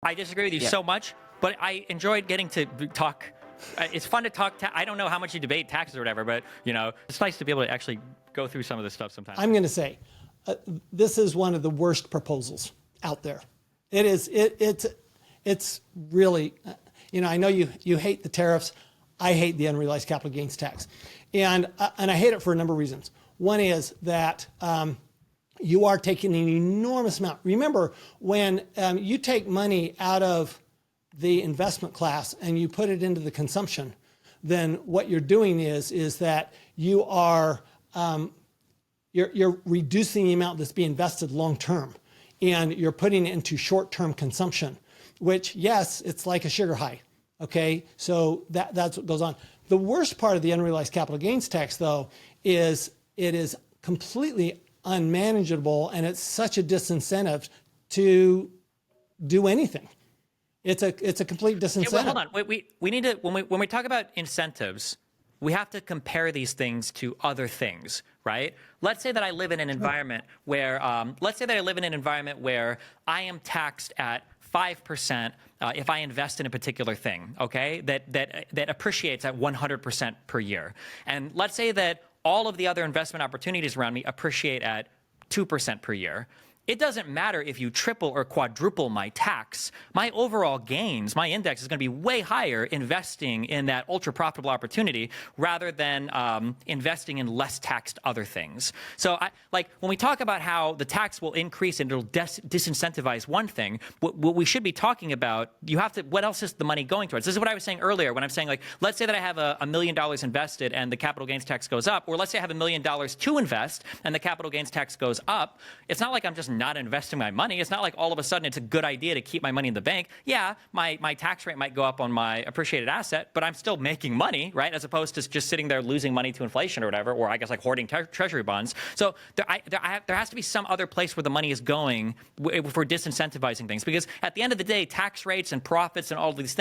I disagree with you so much, but I enjoyed getting to talk. It's fun to talk. I don't know how much you debate taxes or whatever, but it's nice to be able to actually go through some of this stuff sometimes. I'm going to say, this is one of the worst proposals out there. It is. It's really. I know you hate the tariffs. I hate the unrealized capital gains tax, and I hate it for a number of reasons. One is that you are taking an enormous amount. Remember, when you take money out of the investment class and you put it into the consumption, then what you're doing is that you are you're reducing the amount that's being invested long term, and you're putting it into short term consumption, which, yes, it's like a sugar high. Okay, so that's what goes on. The worst part of the unrealized capital gains tax, though, is it is completely unmanageable, and it's such a disincentive to do anything. It's a complete disincentive. Yeah, well, hold on. We need to when we talk about incentives, we have to compare these things to other things, right? Let's say that I live in an environment where I am taxed at 5% if I invest in a particular thing, okay, that appreciates at 100% per year. And let's say that all of the other investment opportunities around me appreciate at 2% per year. It doesn't matter if you triple or quadruple my tax. My overall gains, my index is going to be way higher investing in that ultra profitable opportunity rather than investing in less taxed other things. So when we talk about how the tax will increase and it'll disincentivize one thing, what we should be talking about, what else is the money going towards? This is what I was saying earlier when I'm saying, let's say that I have $1 million invested and the capital gains tax goes up, or let's say I have $1 million to invest and the capital gains tax goes up. It's not like I'm just not investing my money. It's not like all of a sudden it's a good idea to keep my money in the bank. Yeah, my tax rate might go up on my appreciated asset, but I'm still making money, right? As opposed to just sitting there losing money to inflation or whatever, or I guess hoarding treasury bonds. So there has to be some other place where the money is going if we're disincentivizing things. Because at the end of the day, tax rates and profits and all of these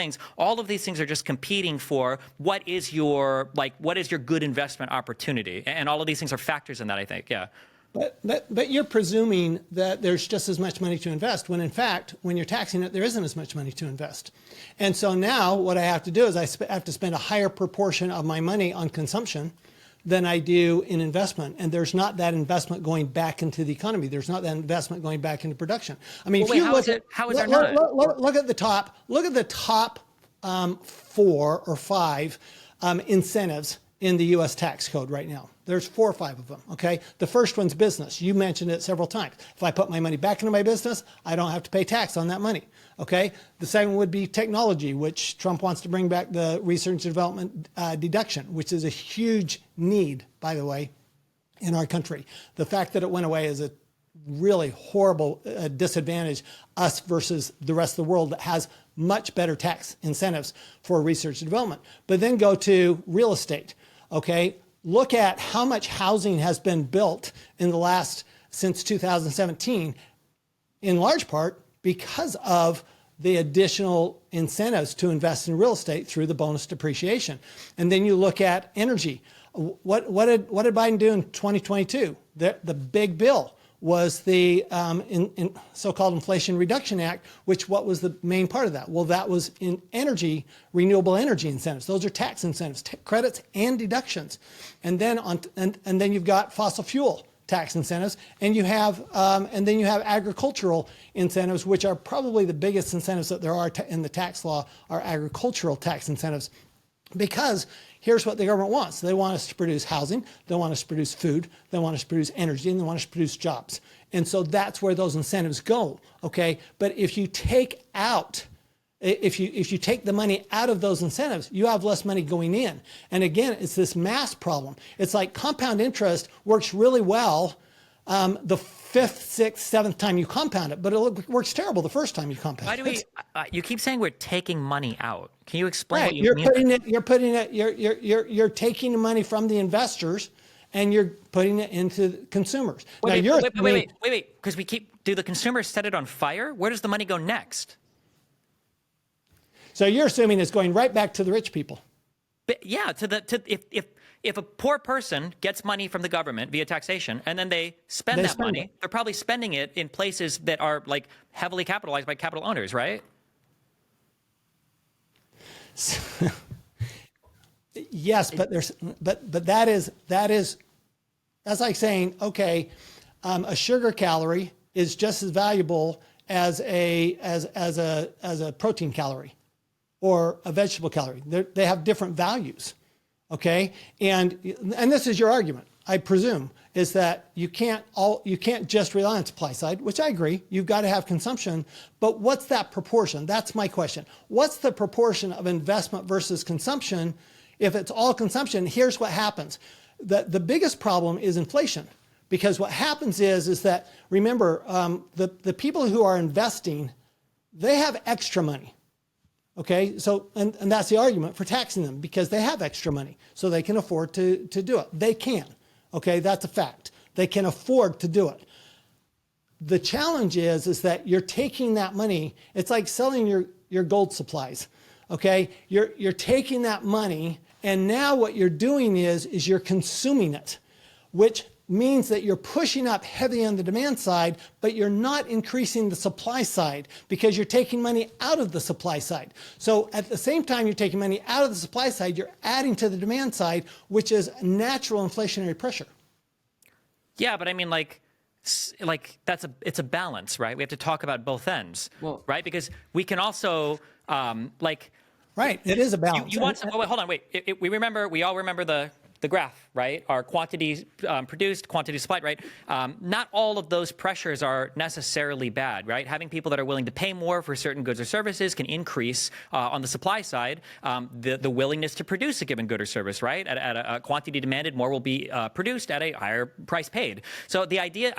things are just competing for what is your good investment opportunity. And all of these things are factors in that, I think. Yeah. But you're presuming that there's just as much money to invest, when in fact, when you're taxing it, there isn't as much money to invest. And so now what I have to do is I have to spend a higher proportion of my money on consumption than I do in investment. And there's not that investment going back into the economy. There's not that investment going back into production. I mean, how is there not? Look at the top 4 or 5 incentives in the U.S. tax code right now. There's 4 or 5 of them, okay? The first one's business. You mentioned it several times. If I put my money back into my business, I don't have to pay tax on that money, okay? The second would be technology, which Trump wants to bring back the research and development deduction, which is a huge need, by the way, in our country. The fact that it went away is a really horrible disadvantage, us versus the rest of the world that has much better tax incentives for research and development. But then go to real estate, okay? Look at how much housing has been built in since 2017, in large part because of the additional incentives to invest in real estate through the bonus depreciation. And then you look at energy. What did Biden do in 2022? The big bill was the so-called Inflation Reduction Act, what was the main part of that? Well, that was in energy, renewable energy incentives. Those are tax incentives, credits and deductions. And then and then you've got fossil fuel tax incentives, and then you have agricultural incentives, which are probably the biggest incentives that there are in the tax law, are agricultural tax incentives. Because here's what the government wants. They want us to produce housing, they want us to produce food, they want us to produce energy, and they want us to produce jobs. And so that's where those incentives go, okay? But if you take the money out of those incentives, you have less money going in. And again, it's this mass problem. It's like compound interest works really well the 5th, 6th, 7th time you compound it, but it works terrible the first time you compound it. Why do we? You keep saying we're taking money out. Can you explain what you mean? You're taking the money from the investors and you're putting it into consumers. Wait, because do the consumers set it on fire? Where does the money go next? So you're assuming it's going right back to the rich people. But yeah, if a poor person gets money from the government via taxation and then they spend money, they're probably spending it in places that are heavily capitalized by capital owners, right? Yes, but that is that's like saying, okay, a sugar calorie is just as valuable as a protein calorie or a vegetable calorie. They have different values. Okay, and this is your argument, I presume, is that you can't just rely on supply side, which I agree. You've got to have consumption, but what's that proportion? That's my question. What's the proportion of investment versus consumption? If it's all consumption, here's what happens. The biggest problem is inflation, because what happens is that, remember, the people who are investing, they have extra money. Okay, so, and that's the argument for taxing them, because they have extra money, so they can afford to do it. They can, okay, that's a fact. They can afford to do it. The challenge is that you're taking that money, it's like selling your gold supplies, okay? You're taking that money, and now what you're doing is you're consuming it, which means that you're pushing up heavy on the demand side, but you're not increasing the supply side because you're taking money out of the supply side. So at the same time you're taking money out of the supply side, you're adding to the demand side, which is natural inflationary pressure. Yeah, but I mean, like it's a balance, right? We have to talk about both ends, right? Because we can also Right, it is a balance. You want some? Oh, wait, hold on, wait. We all remember the graph, right? Our quantity produced, quantity supplied, right? Not all of those pressures are necessarily bad, right? Having people that are willing to pay more for certain goods or services can increase on the supply side the willingness to produce a given good or service, right? At a quantity demanded, more will be produced at a higher price paid. So the idea,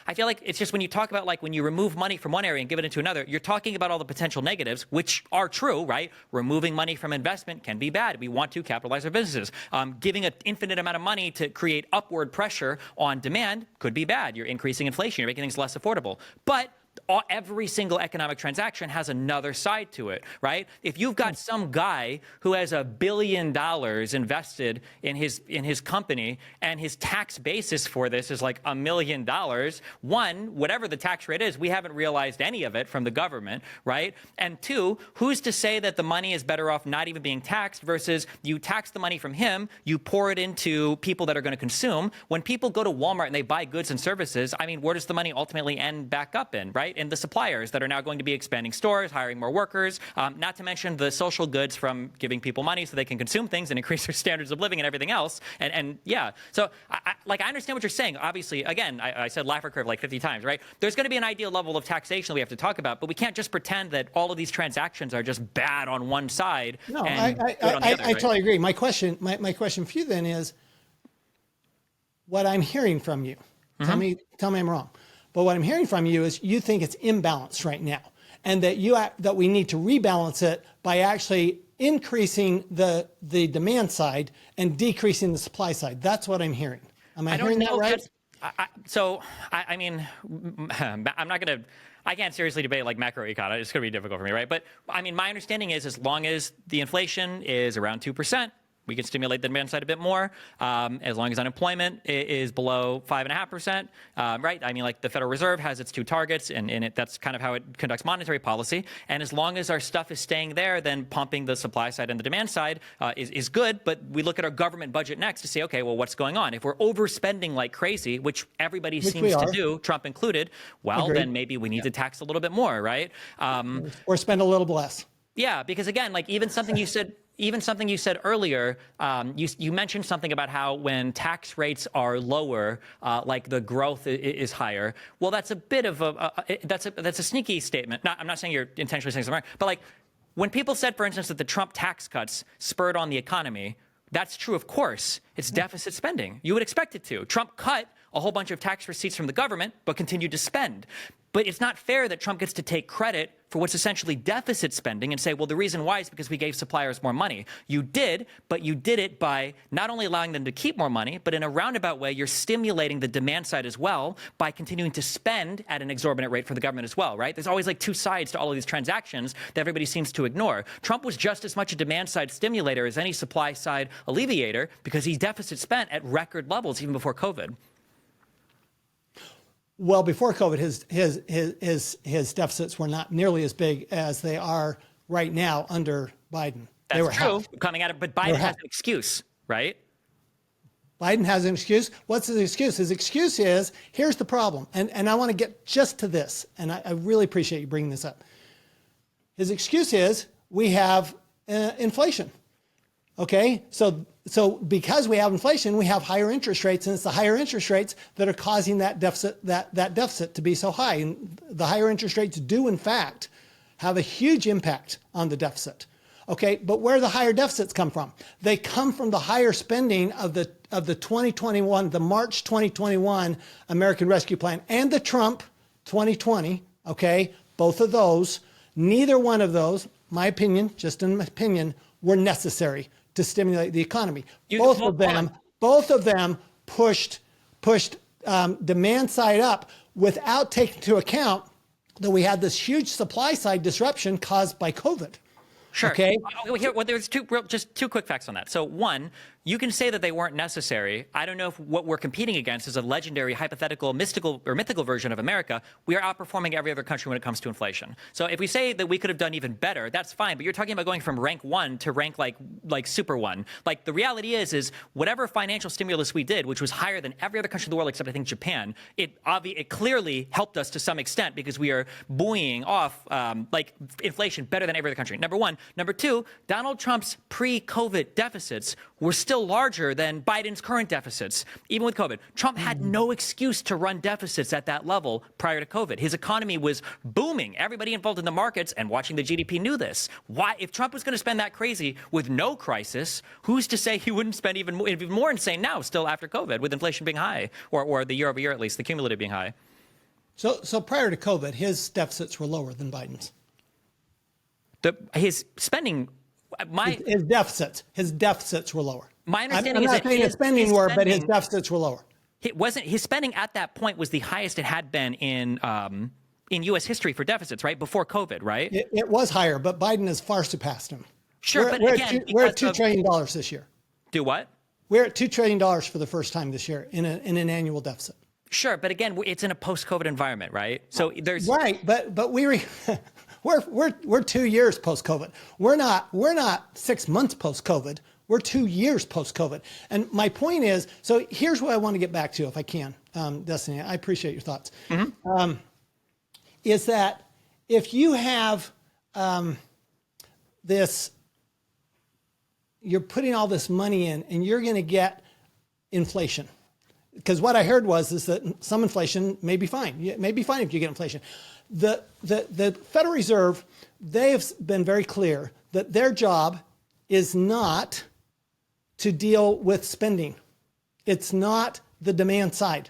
I feel like it's just when you talk about like when you remove money from one area and give it into another, you're talking about all the potential negatives, which are true, right? Removing money from investment can be bad. We want to capitalize our businesses. Giving an infinite amount of money to create upward pressure on demand could be bad. You're increasing inflation. You're making things less affordable. But every single economic transaction has another side to it, right? If you've got some guy who has $1 billion invested in his company and his tax basis for this is like $1 million, one, whatever the tax rate is, we haven't realized any of it from the government, right? And two, who's to say that the money is better off not even being taxed versus you tax the money from him, you pour it into people that are going to consume. When people go to Walmart and they buy goods and services, I mean, where does the money ultimately end back up in, right? And the suppliers that are now going to be expanding stores, hiring more workers, not to mention the social goods from giving people money so they can consume things and increase their standards of living and everything else. And yeah, so I understand what you're saying. Obviously, again, I said Laffer curve like 50 times, right? There's going to be an ideal level of taxation that we have to talk about, but we can't just pretend that all of these transactions are just bad on one side. No, and I good on the other, right? totally agree. My question for you then is, what I'm hearing from you, tell me I'm wrong. But what I'm hearing from you is you think it's imbalanced right now, and that we need to rebalance it by actually increasing the demand side and decreasing the supply side. That's what I'm hearing. Am I hearing that right? I mean, I can't seriously debate like macroeconomics. It's going to be difficult for me, right? But I mean, my understanding is as long as the inflation is around 2%, we can stimulate the demand side a bit more, as long as unemployment is below 5.5%, right? I mean, like the Federal Reserve has its two targets, and that's kind of how it conducts monetary policy. And as long as our stuff is staying there, then pumping the supply side and the demand side is good. But we look at our government budget next to say, okay, well, what's going on? If we're overspending like crazy, which everybody seems to do, Trump included, well, Agreed. Then maybe we need to tax a little bit more, right? Or spend a little less. Yeah, because again, like even something you said earlier, you mentioned something about how when tax rates are lower, like the growth is higher. Well, that's a bit of that's a sneaky statement. I'm not saying you're intentionally saying something wrong, but like when people said, for instance, that the Trump tax cuts spurred on the economy, that's true, of course. It's deficit spending. You would expect it to. Trump cut a whole bunch of tax receipts from the government, but continued to spend. But it's not fair that Trump gets to take credit for what's essentially deficit spending and say, well, the reason why is because we gave suppliers more money. You did, but you did it by not only allowing them to keep more money, but in a roundabout way, you're stimulating the demand side as well by continuing to spend at an exorbitant rate for the government as well, right? There's always like two sides to all of these transactions that everybody seems to ignore. Trump was just as much a demand side stimulator as any supply side alleviator because he deficit spent at record levels even before COVID. Well, before COVID, his deficits were not nearly as big as they are right now under Biden. They were That's true. half. Coming at it, but They Biden were has half. an excuse, right? Biden has an excuse. What's his excuse? His excuse is, here's the problem. And I want to get just to this. And I really appreciate you bringing this up. His excuse is, we have inflation. Okay, so because we have inflation, we have higher interest rates, and it's the higher interest rates that are causing that deficit to be so high. And the higher interest rates do, in fact, have a huge impact on the deficit. Okay, but where the higher deficits come from? They come from the higher spending of the 2021, the March 2021 American Rescue Plan and the Trump 2020. Okay, both of those, neither one of those, my opinion, just in my opinion, were necessary to stimulate the economy. Both of them pushed demand side up without taking into account that we had this huge supply side disruption caused by COVID. Sure. Okay. Well, there's just two quick facts on that. So one, you can say that they weren't necessary. I don't know if what we're competing against is a legendary, hypothetical, mystical version of America. We are outperforming every other country when it comes to inflation. So if we say that we could have done even better, that's fine. But you're talking about going from rank 1 to rank like super 1. Like the reality is whatever financial stimulus we did, which was higher than every other country in the world except I think Japan, it clearly helped us to some extent because we are buoying off like inflation better than every other country. Number one. Number two, Donald Trump's pre-COVID deficits were still larger than Biden's current deficits, even with COVID. Trump had no excuse to run deficits at that level prior to COVID. His economy was booming. Everybody involved in the markets and watching the GDP knew this. Why, if Trump was going to spend that crazy with no crisis, who's to say he wouldn't spend even more insane now, still after COVID, with inflation being high, or the year over year at least, the cumulative being high? So prior to COVID, his deficits were lower than Biden's. His spending, his deficits were lower. My understanding is that his spending were, but his deficits were lower. His spending at that point was the highest it had been in U.S. history for deficits, right? Before COVID, right? It was higher, but Biden has far surpassed him. Sure, we're at $2 trillion this year. Do what? We're at $2 trillion for the first time this year in an annual deficit. Sure, but again, it's in a post-COVID environment, right? So there's right, but we're 2 years post-COVID. We're not 6 months post-COVID. We're 2 years post-COVID. And my point is, so here's what I want to get back to, if I can, Destiny. I appreciate your thoughts. Mm-hmm. Is that if you have this, you're putting all this money in, and you're going to get inflation. Because what I heard is that some inflation may be fine. It may be fine if you get inflation. The Federal Reserve, they have been very clear that their job is not to deal with spending. It's not the demand side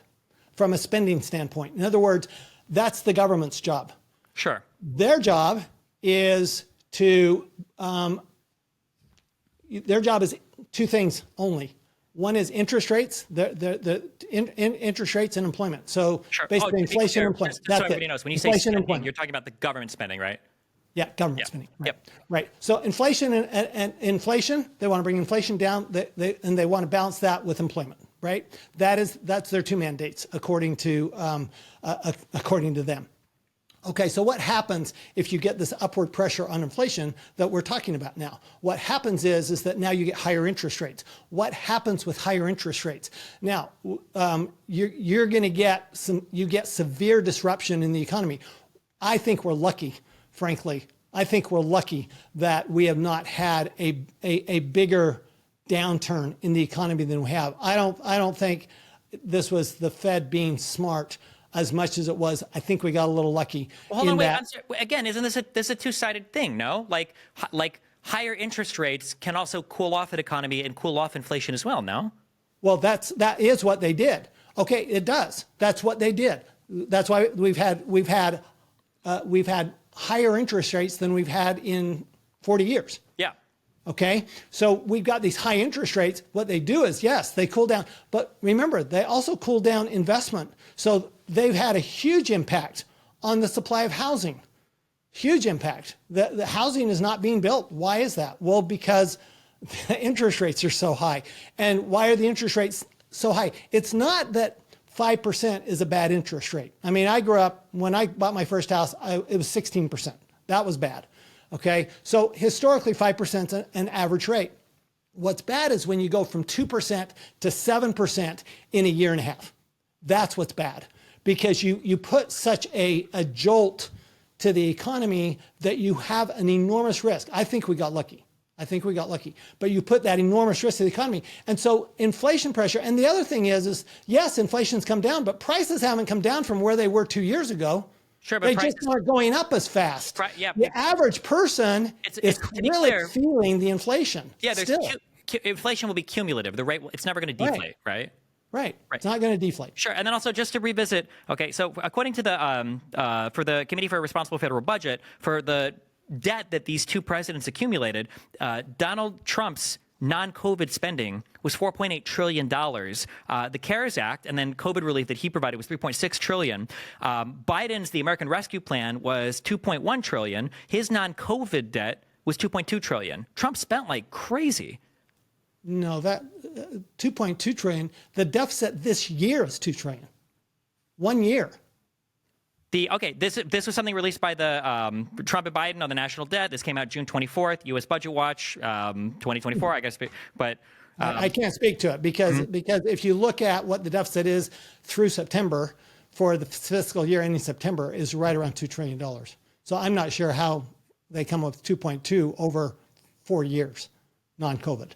from a spending standpoint. In other words, that's the government's job. Sure. Their job is to, their job is two things only. One is interest rates, interest rates and employment. So sure. basically inflation and employment. That's so everybody knows. When you say inflation spending, you're talking about the government spending, right? Yeah, government spending. Right. Yep. Right. So inflation and inflation, they want to bring inflation down, and they want to balance that with employment. Right. That's their two mandates, according to them. Okay, so what happens if you get this upward pressure on inflation that we're talking about now? What happens is that now you get higher interest rates. What happens with higher interest rates? Now, you're going to get severe disruption in the economy. I think we're lucky, frankly. I think we're lucky that we have not had a bigger downturn in the economy than we have. I don't think this was the Fed being smart as much as it was. I think we got a little lucky. Well, hold on, wait. Again, isn't this a two-sided thing? No, like higher interest rates can also cool off an economy and cool off inflation as well. No. Well, that is what they did. Okay, it does. That's what they did. That's why we've had higher interest rates than we've had in 40 years. Yeah. Okay, so we've got these high interest rates. What they do is, yes, they cool down. But remember, they also cool down investment. So they've had a huge impact on the supply of housing. Huge impact. The housing is not being built. Why is that? Well, because the interest rates are so high. And why are the interest rates so high? It's not that 5% is a bad interest rate. I mean, I grew up, when I bought my first house, it was 16%. That was bad. Okay, so historically 5% is an average rate. What's bad is when you go from 2% to 7% in a year and a half. That's what's bad, because you put such a jolt to the economy that you have an enormous risk. I think we got lucky. But you put that enormous risk to the economy. And so inflation pressure, and the other thing is yes, inflation's come down, but prices haven't come down from where they were 2 years ago. Sure, but they just aren't going up as fast. Yeah, the average person is really feeling the inflation. Yeah, inflation will be cumulative. The rate, it's never going to deflate, right? Right. It's not going to deflate. Sure. And then also just to revisit, okay, so according to the for the Committee for a Responsible Federal Budget, for the debt that these two presidents accumulated, Donald Trump's non-COVID spending was $4.8 trillion. The CARES Act and then COVID relief that he provided was $3.6 trillion. Biden's The American Rescue Plan was $2.1 trillion. His non-COVID debt was $2.2 trillion. Trump spent like crazy. No, that 2.2 trillion. The deficit this year is 2 trillion. 1 year. This was something released by the Trump and Biden on the national debt. This came out June 24th, U.S. Budget Watch, 2024, I guess. But I can't speak to it because if you look at what the deficit is through September for the fiscal year ending September is right around $2 trillion. So I'm not sure how they come up with 2.2 over 4 years, non-COVID.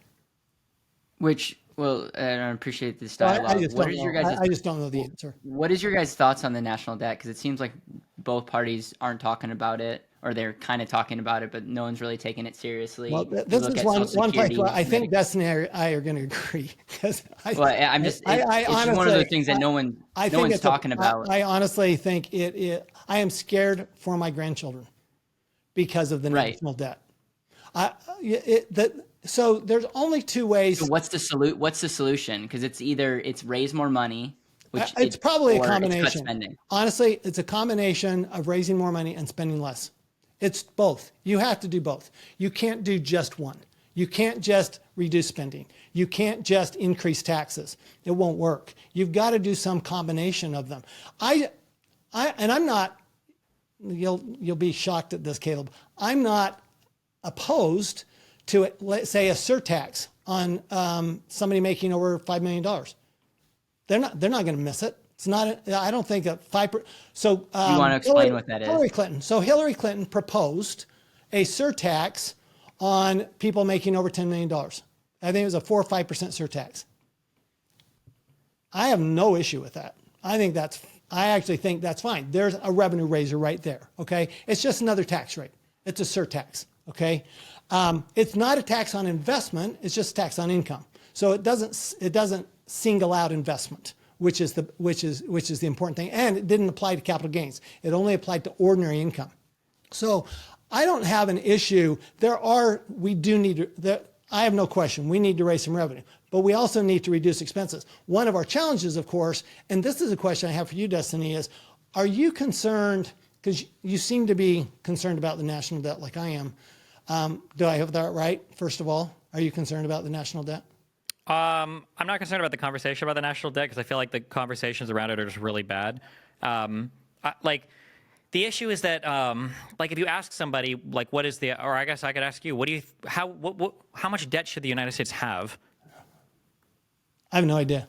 Which, well, and I appreciate this dialogue. I just don't know the answer. What is your guys' thoughts on the national debt? Because it seems like both parties aren't talking about it, or they're kind of talking about it, but no one's really taking it seriously. Well, this is one place where I think Destiny and I are going to agree. It's honestly, one of those things that no one's talking about. I honestly think I am scared for my grandchildren because of the national debt. So there's only two ways. So what's the solution? Because it's raise more money. It's probably a combination. Honestly, it's a combination of raising more money and spending less. It's both. You have to do both. You can't do just one. You can't just reduce spending. You can't just increase taxes. It won't work. You've got to do some combination of them. And I'm not. You'll be shocked at this, Caleb. I'm not opposed to, let's say, a surtax on somebody making over $5 million. They're not going to miss it. It's not. I don't think that 5%. So you want to explain what that is? Hillary Clinton. So Hillary Clinton proposed a surtax on people making over $10 million. I think it was a 4 or 5% surtax. I have no issue with that. I actually think that's fine. There's a revenue raiser right there. Okay, it's just another tax rate. It's a surtax. Okay. It's not a tax on investment. It's just a tax on income. So it doesn't single out investment, which is the important thing. And it didn't apply to capital gains. It only applied to ordinary income. So I don't have an issue. I have no question. We need to raise some revenue, but we also need to reduce expenses. One of our challenges, of course, and this is a question I have for you, Destiny, is, are you concerned, because you seem to be concerned about the national debt like I am. Do I have that right? First of all, are you concerned about the national debt? I'm not concerned about the conversation about the national debt because I feel like the conversations around it are just really bad. The issue is that, if you ask somebody, what is or I guess I could ask you, how much debt should the United States have? I have no idea.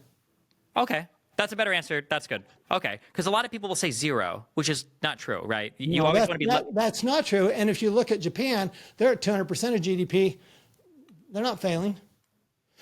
Okay. That's a better answer. That's good. Okay. Because a lot of people will say zero, which is not true, right? You always want to be. That's not true. And if you look at Japan, they're at 200% of GDP. They're not failing.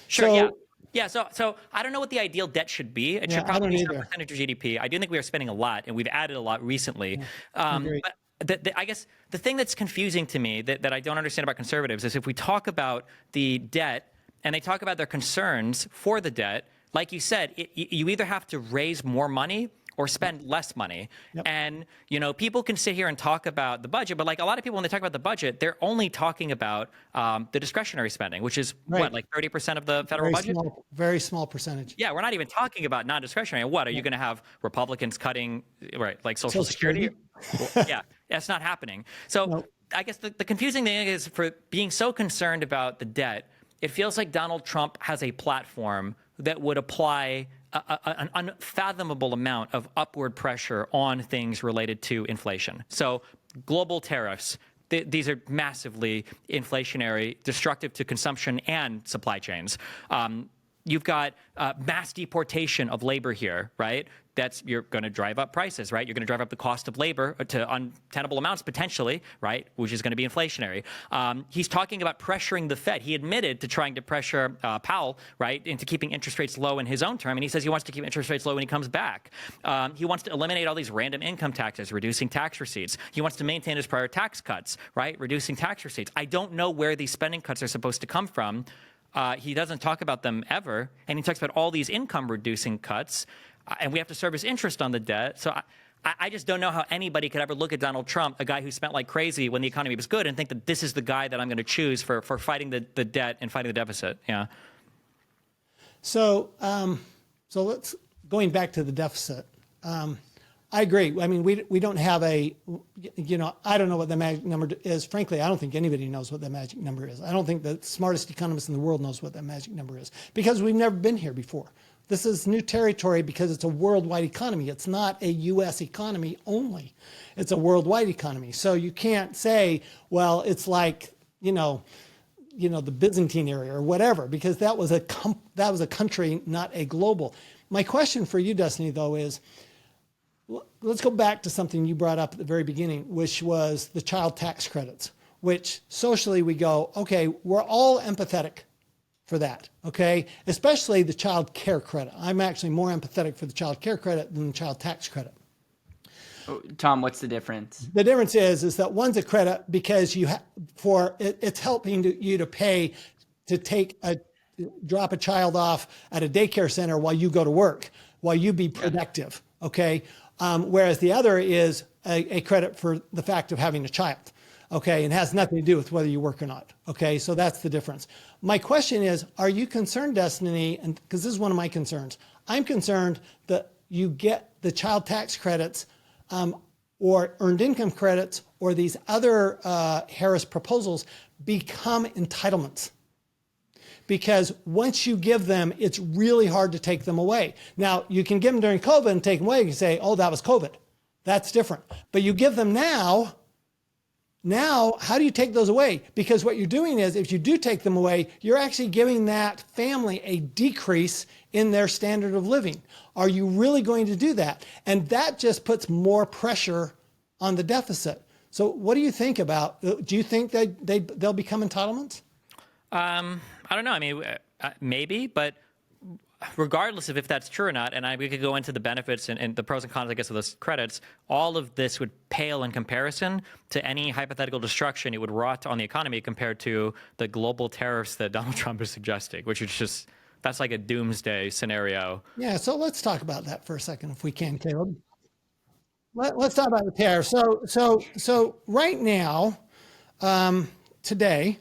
Sure. Yeah. So I don't know what the ideal debt should be. It should probably be a percentage of GDP. I do think we are spending a lot, and we've added a lot recently. But I guess the thing that's confusing to me that I don't understand about conservatives is if we talk about the debt and they talk about their concerns for the debt. Like you said, you either have to raise more money or spend less money. Yep. And, people can sit here and talk about the budget, but a lot of people, when they talk about the budget, they're only talking about the discretionary spending, which is 30% of the federal budget? Very small percentage. Yeah, we're not even talking about non-discretionary. What, are you going to have Republicans cutting, Social Security? Well, yeah, that's not happening. So I guess the confusing thing is, for being so concerned about the debt, it feels like Donald Trump has a platform that would apply an unfathomable amount of upward pressure on things related to inflation. So global tariffs, these are massively inflationary, destructive to consumption and supply chains. You've got mass deportation of labor here, right? You're going to drive up prices, right? You're going to drive up the cost of labor to untenable amounts potentially, right? Which is going to be inflationary. He's talking about pressuring the Fed. He admitted to trying to pressure Powell, right, into keeping interest rates low in his own term, and he says he wants to keep interest rates low when he comes back. He wants to eliminate all these random income taxes, reducing tax receipts. He wants to maintain his prior tax cuts, right, reducing tax receipts. I don't know where these spending cuts are supposed to come from. He doesn't talk about them ever, and he talks about all these income-reducing cuts, and we have to service interest on the debt. So I just don't know how anybody could ever look at Donald Trump, a guy who spent like crazy when the economy was good, and think that this is the guy that I'm going to choose for fighting the debt and fighting the deficit. Yeah. So let's going back to the deficit. I agree. I mean, we don't have I don't know what the magic number is. Frankly, I don't think anybody knows what the magic number is. I don't think the smartest economist in the world knows what that magic number is because we've never been here before. This is new territory because it's a worldwide economy. It's not a U.S. economy only. It's a worldwide economy. So you can't say, well, it's like, the Byzantine area or whatever, because that was a country, not a global. My question for you, Destiny, though, is, let's go back to something you brought up at the very beginning, which was the child tax credits, which socially we go, okay, we're all empathetic for that, okay? Especially the child care credit. I'm actually more empathetic for the child care credit than the child tax credit. Tom, what's the difference? The difference is that one's a credit because it's helping you to pay to drop a child off at a daycare center while you go to work, while you be productive, okay? Whereas the other is a credit for the fact of having a child, okay? And has nothing to do with whether you work or not, okay? So that's the difference. My question is, are you concerned, Destiny, and because this is one of my concerns, I'm concerned that you get the child tax credits or earned income credits or these other Harris proposals become entitlements. Because once you give them, it's really hard to take them away. Now, you can give them during COVID and take them away. You can say, oh, that was COVID. That's different. But you give them now, how do you take those away? Because what you're doing is, if you do take them away, you're actually giving that family a decrease in their standard of living. Are you really going to do that? And that just puts more pressure on the deficit. So what do you think about, do you think that they'll become entitlements? I don't know. I mean, maybe, but regardless of if that's true or not, and we could go into the benefits and the pros and cons, I guess, of those credits, all of this would pale in comparison to any hypothetical destruction it would wrought on the economy compared to the global tariffs that Donald Trump is suggesting, which is just, that's like a doomsday scenario. Yeah, so let's talk about that for a second, if we can, Caleb. Let's talk about the tariffs. So right now, today,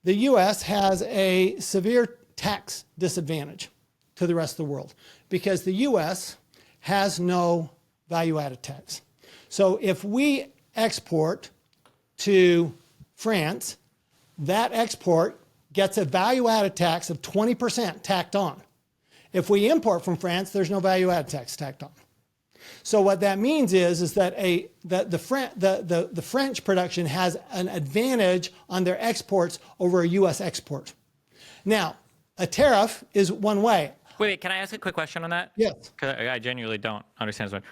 the U.S. has a severe tax disadvantage to the rest of the world because the U.S. has no value-added tax. So if we export to France, that export gets a value-added tax of 20% tacked on. If we import from France, there's no value-added tax tacked on. So what that means is that the French production has an advantage on their exports over a U.S. export. Now, a tariff is one way. Wait, can I ask a quick question on that? Yes. Because I genuinely don't understand this one.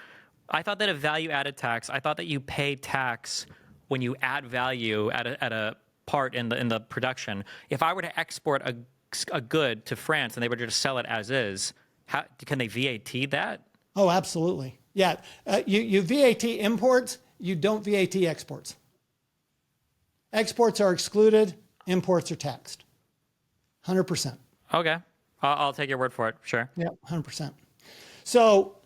I thought that a value-added tax, I thought that you pay tax when you add value at a part in the production. If I were to export a good to France and they were to just sell it as is, can they VAT that? Oh, absolutely. Yeah, you VAT imports, you don't VAT exports. Exports are excluded, imports are taxed. 100%. Okay, I'll take your word for it, sure. Yeah, 100%. So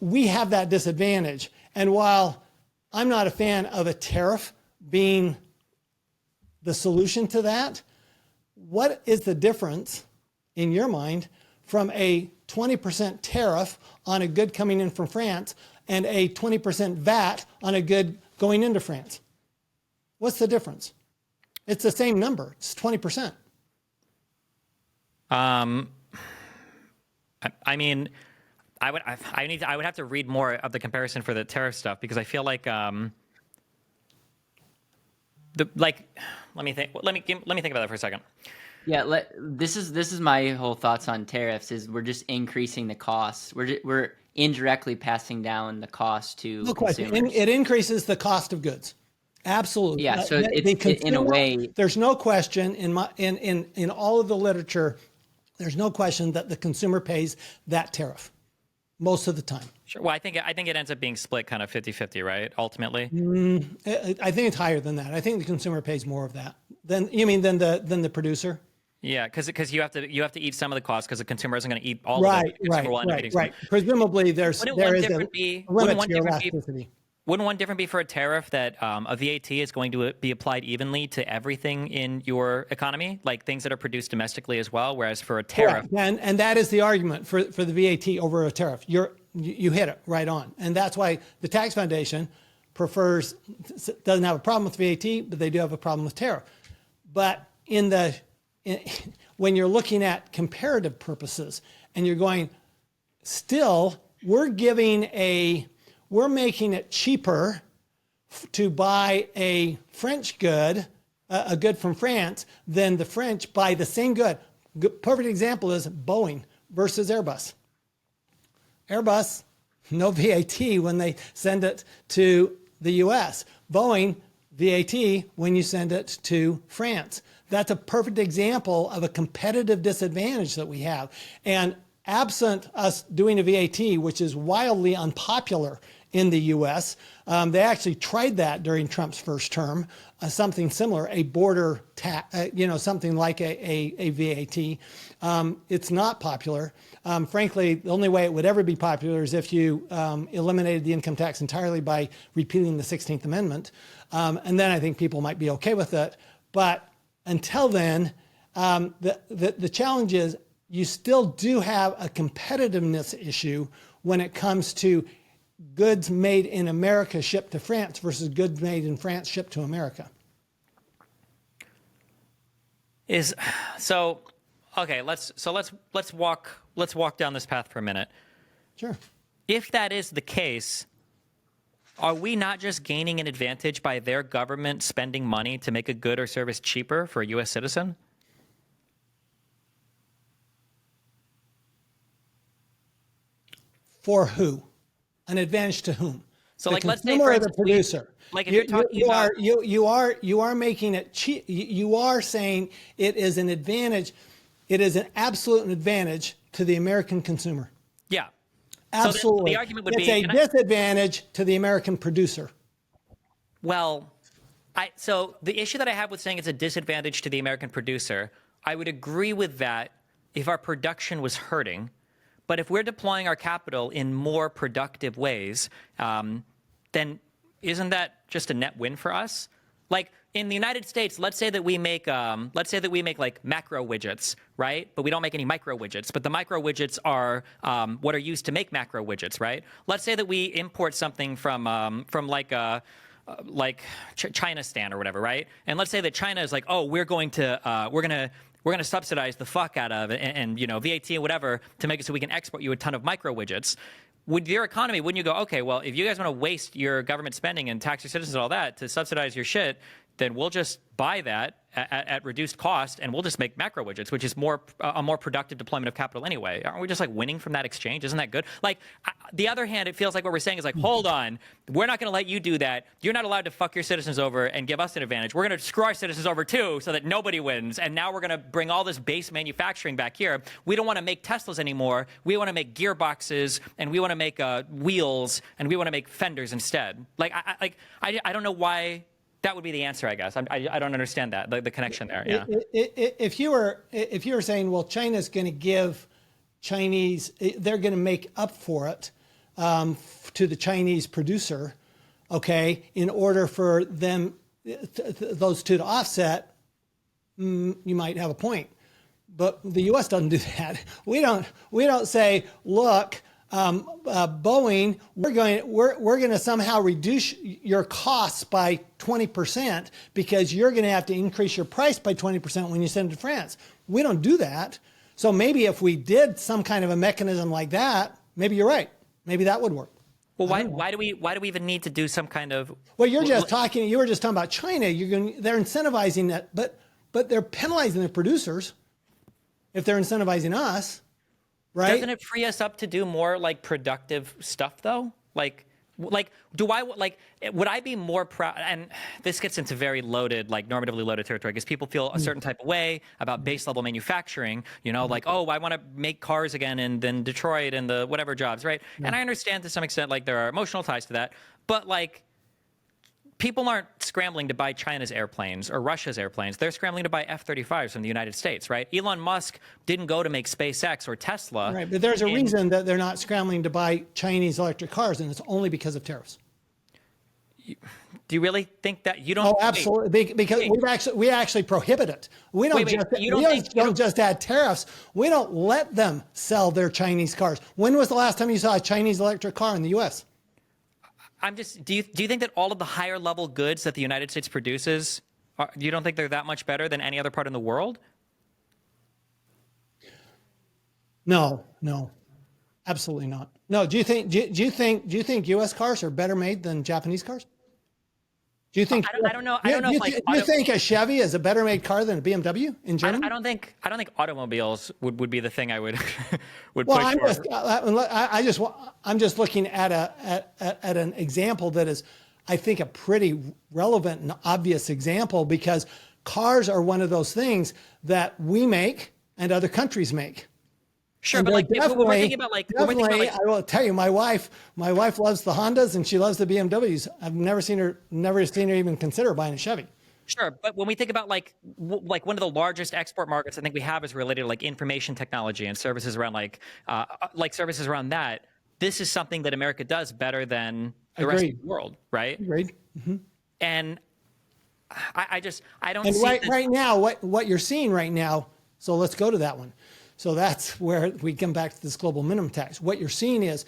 we have that disadvantage. And while I'm not a fan of a tariff being the solution to that, what is the difference in your mind from a 20% tariff on a good coming in from France and a 20% VAT on a good going into France? What's the difference? It's the same number. It's 20%. I mean, I would have to read more of the comparison for the tariff stuff because I feel like let me think. Let me think about that for a second. Yeah, this is my whole thoughts on tariffs. Is we're just increasing the costs. We're indirectly passing down the cost to No question. consumers. It increases the cost of goods. Absolutely. Yeah, so in a way, there's no question in all of the literature, there's no question that the consumer pays that tariff most of the time. Sure. Well, I think it ends up being split kind of 50-50, right? Ultimately. I think it's higher than that. I think the consumer pays more of that. Than the producer? Yeah, because you have to eat some of the cost because the consumer isn't going to eat all of it. Right. Presumably there is a limit to your elasticity. Wouldn't one different be for a tariff that a VAT is going to be applied evenly to everything in your economy, like things that are produced domestically as well? Whereas for a tariff, and that is the argument for the VAT over a tariff. You hit it right on, and that's why the Tax Foundation doesn't have a problem with VAT, but they do have a problem with tariff. But when you're looking at comparative purposes, and you're going, still we're making it cheaper to buy a French good, a good from France, than the French buy the same good. Perfect example is Boeing versus Airbus. Airbus, no VAT when they send it to the US. Boeing, VAT when you send it to France. That's a perfect example of a competitive disadvantage that we have. And absent us doing a VAT, which is wildly unpopular in the U.S., they actually tried that during Trump's first term, something similar, a border tax, something like a VAT. It's not popular. Frankly, the only way it would ever be popular is if you eliminated the income tax entirely by repealing the 16th Amendment. And then I think people might be okay with it. But until then, the challenge is you still do have a competitiveness issue when it comes to goods made in America shipped to France versus goods made in France shipped to America. Let's walk down this path for a minute. Sure. If that is the case, are we not just gaining an advantage by their government spending money to make a good or service cheaper for a U.S. citizen? For who? An advantage to whom? So, the like, let's say, consumer for or instance, the producer. if you're talking about, you are making it cheap. You are saying it is an advantage. It is an absolute advantage to the American consumer. yeah, Absolutely. So the argument would it's be a disadvantage to the American producer. Well, so the issue that I have with saying it's a disadvantage to the American producer, I would agree with that if our production was hurting. But if we're deploying our capital in more productive ways, then isn't that just a net win for us? Like in the United States, let's say that we make like macro widgets, right? But we don't make any micro widgets. But the micro widgets are what are used to make macro widgets, right? Let's say that we import something from China-stan or whatever, right? And let's say that China is like, oh, we're going to subsidize the fuck out of it and VAT and whatever to make it so we can export you a ton of micro widgets. With your economy, wouldn't you go, okay, well, if you guys want to waste your government spending and tax your citizens and all that to subsidize your shit, then we'll just buy that at reduced cost and we'll just make macro widgets, which is a more productive deployment of capital anyway. Aren't we just like winning from that exchange? Isn't that good? Like, the other hand, it feels like what we're saying is like, hold on, we're not going to let you do that. You're not allowed to fuck your citizens over and give us an advantage. We're going to screw our citizens over too so that nobody wins. And now we're going to bring all this base manufacturing back here. We don't want to make Teslas anymore. We want to make gearboxes and we want to make wheels and we want to make fenders instead. Like, I don't know why. That would be the answer, I guess. I don't understand that, the connection there. Yeah. If you were saying, well, China's going to give Chinese, they're going to make up for it to the Chinese producer, okay, in order for them, those two to offset, you might have a point. But the U.S. doesn't do that. We don't say, look, Boeing, we're going to somehow reduce your costs by 20% because you're going to have to increase your price by 20% when you send it to France. We don't do that. So maybe if we did some kind of a mechanism like that, maybe you're right. Maybe that would work. Well, why do we even need to do some kind of? Well, you were just talking about China. They're incentivizing that, but they're penalizing the producers if they're incentivizing us, right? Doesn't it free us up to do more like productive stuff though? Would I be more proud? And this gets into very loaded, like normatively loaded territory, because people feel a certain type of way about base level manufacturing, like, oh, I want to make cars again in Detroit and the whatever jobs, right? Yeah. And I understand to some extent, like there are emotional ties to that, but like people aren't scrambling to buy China's airplanes or Russia's airplanes. They're scrambling to buy F-35s from the United States, right? Elon Musk didn't go to make SpaceX or Tesla. Right, but there's a reason that they're not scrambling to buy Chinese electric cars, and it's only because of tariffs. Do you really think that? You don't? Oh, absolutely. Because we actually prohibit it. We don't just add tariffs. We don't let them sell their Chinese cars. When was the last time you saw a Chinese electric car in the U.S.? Do you think that all of the higher level goods that the United States produces, you don't think they're that much better than any other part in the world? No, absolutely not. No, do you think U.S. cars are better made than Japanese cars? Do you think? I don't know. Do you think a Chevy is a better made car than a BMW in Germany? I don't think automobiles would be the thing I would push for. I'm just looking at an example that is, I think, a pretty relevant and obvious example, because cars are one of those things that we make and other countries make. Sure, and but like when we're thinking about I will tell you, my wife loves the Hondas and she loves the BMWs. I've never seen her even consider buying a Chevy. Sure, but when we think about like one of the largest export markets I think we have is related to like information technology and services around services around that. This is something that America does better than the rest of the world, right? Agreed. Mm-hmm. And I don't and see right now what you're seeing right now. So let's go to that one. So that's where we come back to this global minimum tax. What you're seeing is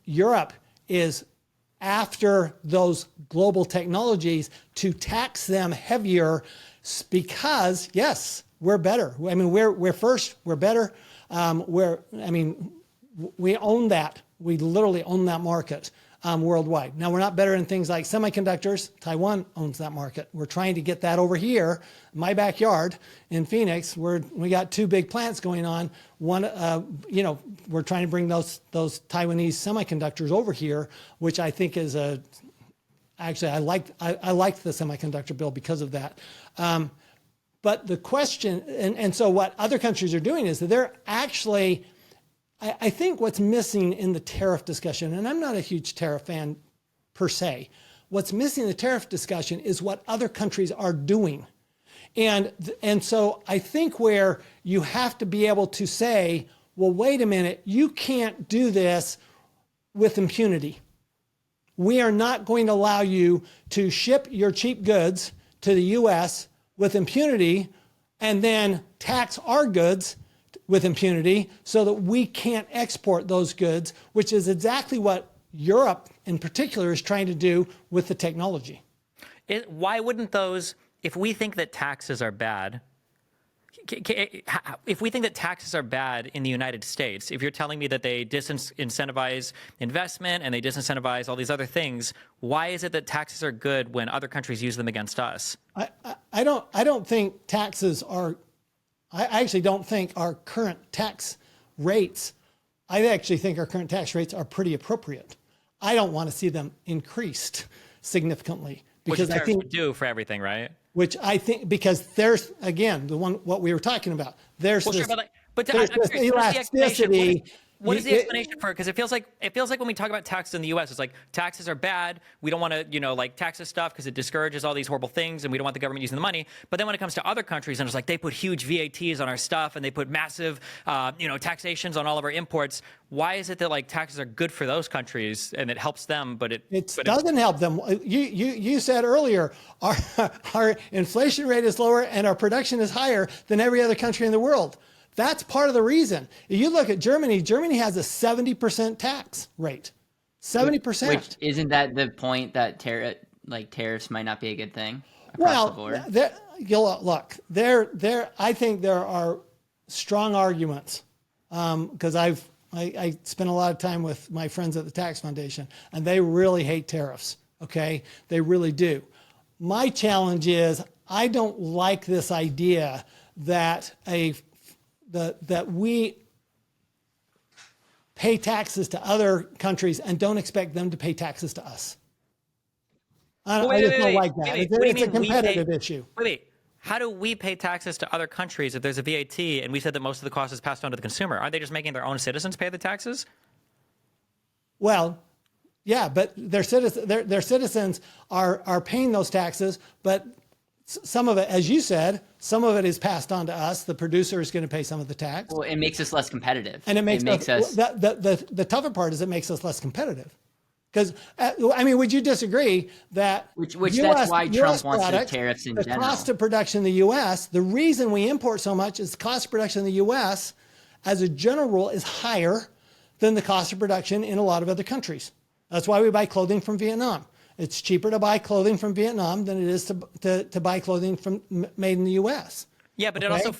Europe is after those global technologies to tax them heavier because, yes, we're better. I mean, we're first, we're better. We own that. We literally own that market worldwide. Now, we're not better in things like semiconductors. Taiwan owns that market. We're trying to get that over here. My backyard in Phoenix, we got two big plants going on. One, we're trying to bring those Taiwanese semiconductors over here, which I think is actually I liked the semiconductor bill because of that. But the question, and so what other countries are doing is that they're actually, I think what's missing in the tariff discussion, and I'm not a huge tariff fan per se, what's missing in the tariff discussion is what other countries are doing. And so I think where you have to be able to say, well, wait a minute, you can't do this with impunity. We are not going to allow you to ship your cheap goods to the U.S. with impunity and then tax our goods with impunity so that we can't export those goods, which is exactly what Europe in particular is trying to do with the technology. Why wouldn't those, if we think that taxes are bad, if we think that taxes are bad in the United States, if you're telling me that they disincentivize investment and they disincentivize all these other things, why is it that taxes are good when other countries use them against us? I don't think taxes are, I actually don't think our current tax rates, I actually think our current tax rates are pretty appropriate. I don't want to see them increased significantly. Because Which tariffs would do for everything, right? Which I think, because there's, again, what we were talking about. There's this elasticity. What is the explanation for it? Because it feels like when we talk about taxes in the U.S., it's like taxes are bad. We don't want to, tax this stuff because it discourages all these horrible things, and we don't want the government using the money. But then when it comes to other countries, and it's like they put huge VATs on our stuff, and they put massive, taxations on all of our imports. Why is it that like taxes are good for those countries and it helps them, but it doesn't help them? You said earlier our inflation rate is lower and our production is higher than every other country in the world. That's part of the reason. If you look at Germany, Germany has a 70% tax rate. 70%. Which isn't that the point that tariffs might not be a good thing across the board? I think there are strong arguments because I've I spend a lot of time with my friends at the Tax Foundation, and they really hate tariffs. Okay, they really do. My challenge is I don't like this idea that that we pay taxes to other countries and don't expect them to pay taxes to us. I just don't like that. It's a competitive issue. Wait. How do we pay taxes to other countries if there's a VAT and we said that most of the cost is passed on to the consumer? Aren't they just making their own citizens pay the taxes? Well, yeah, but their citizens are paying those taxes, but some of it, as you said, some of it is passed on to us. The producer is going to pay some of the tax. Well, it makes us less competitive. And it makes us the tougher part is it makes us less competitive. Because, I mean, would you disagree that which that's why Trump wants the tariffs in general. The cost of production in the U.S., the reason we import so much is the cost of production in the U.S., as a general rule, is higher than the cost of production in a lot of other countries. That's why we buy clothing from Vietnam. It's cheaper to buy clothing from Vietnam than it is to buy clothing made in the U.S. Yeah, but it also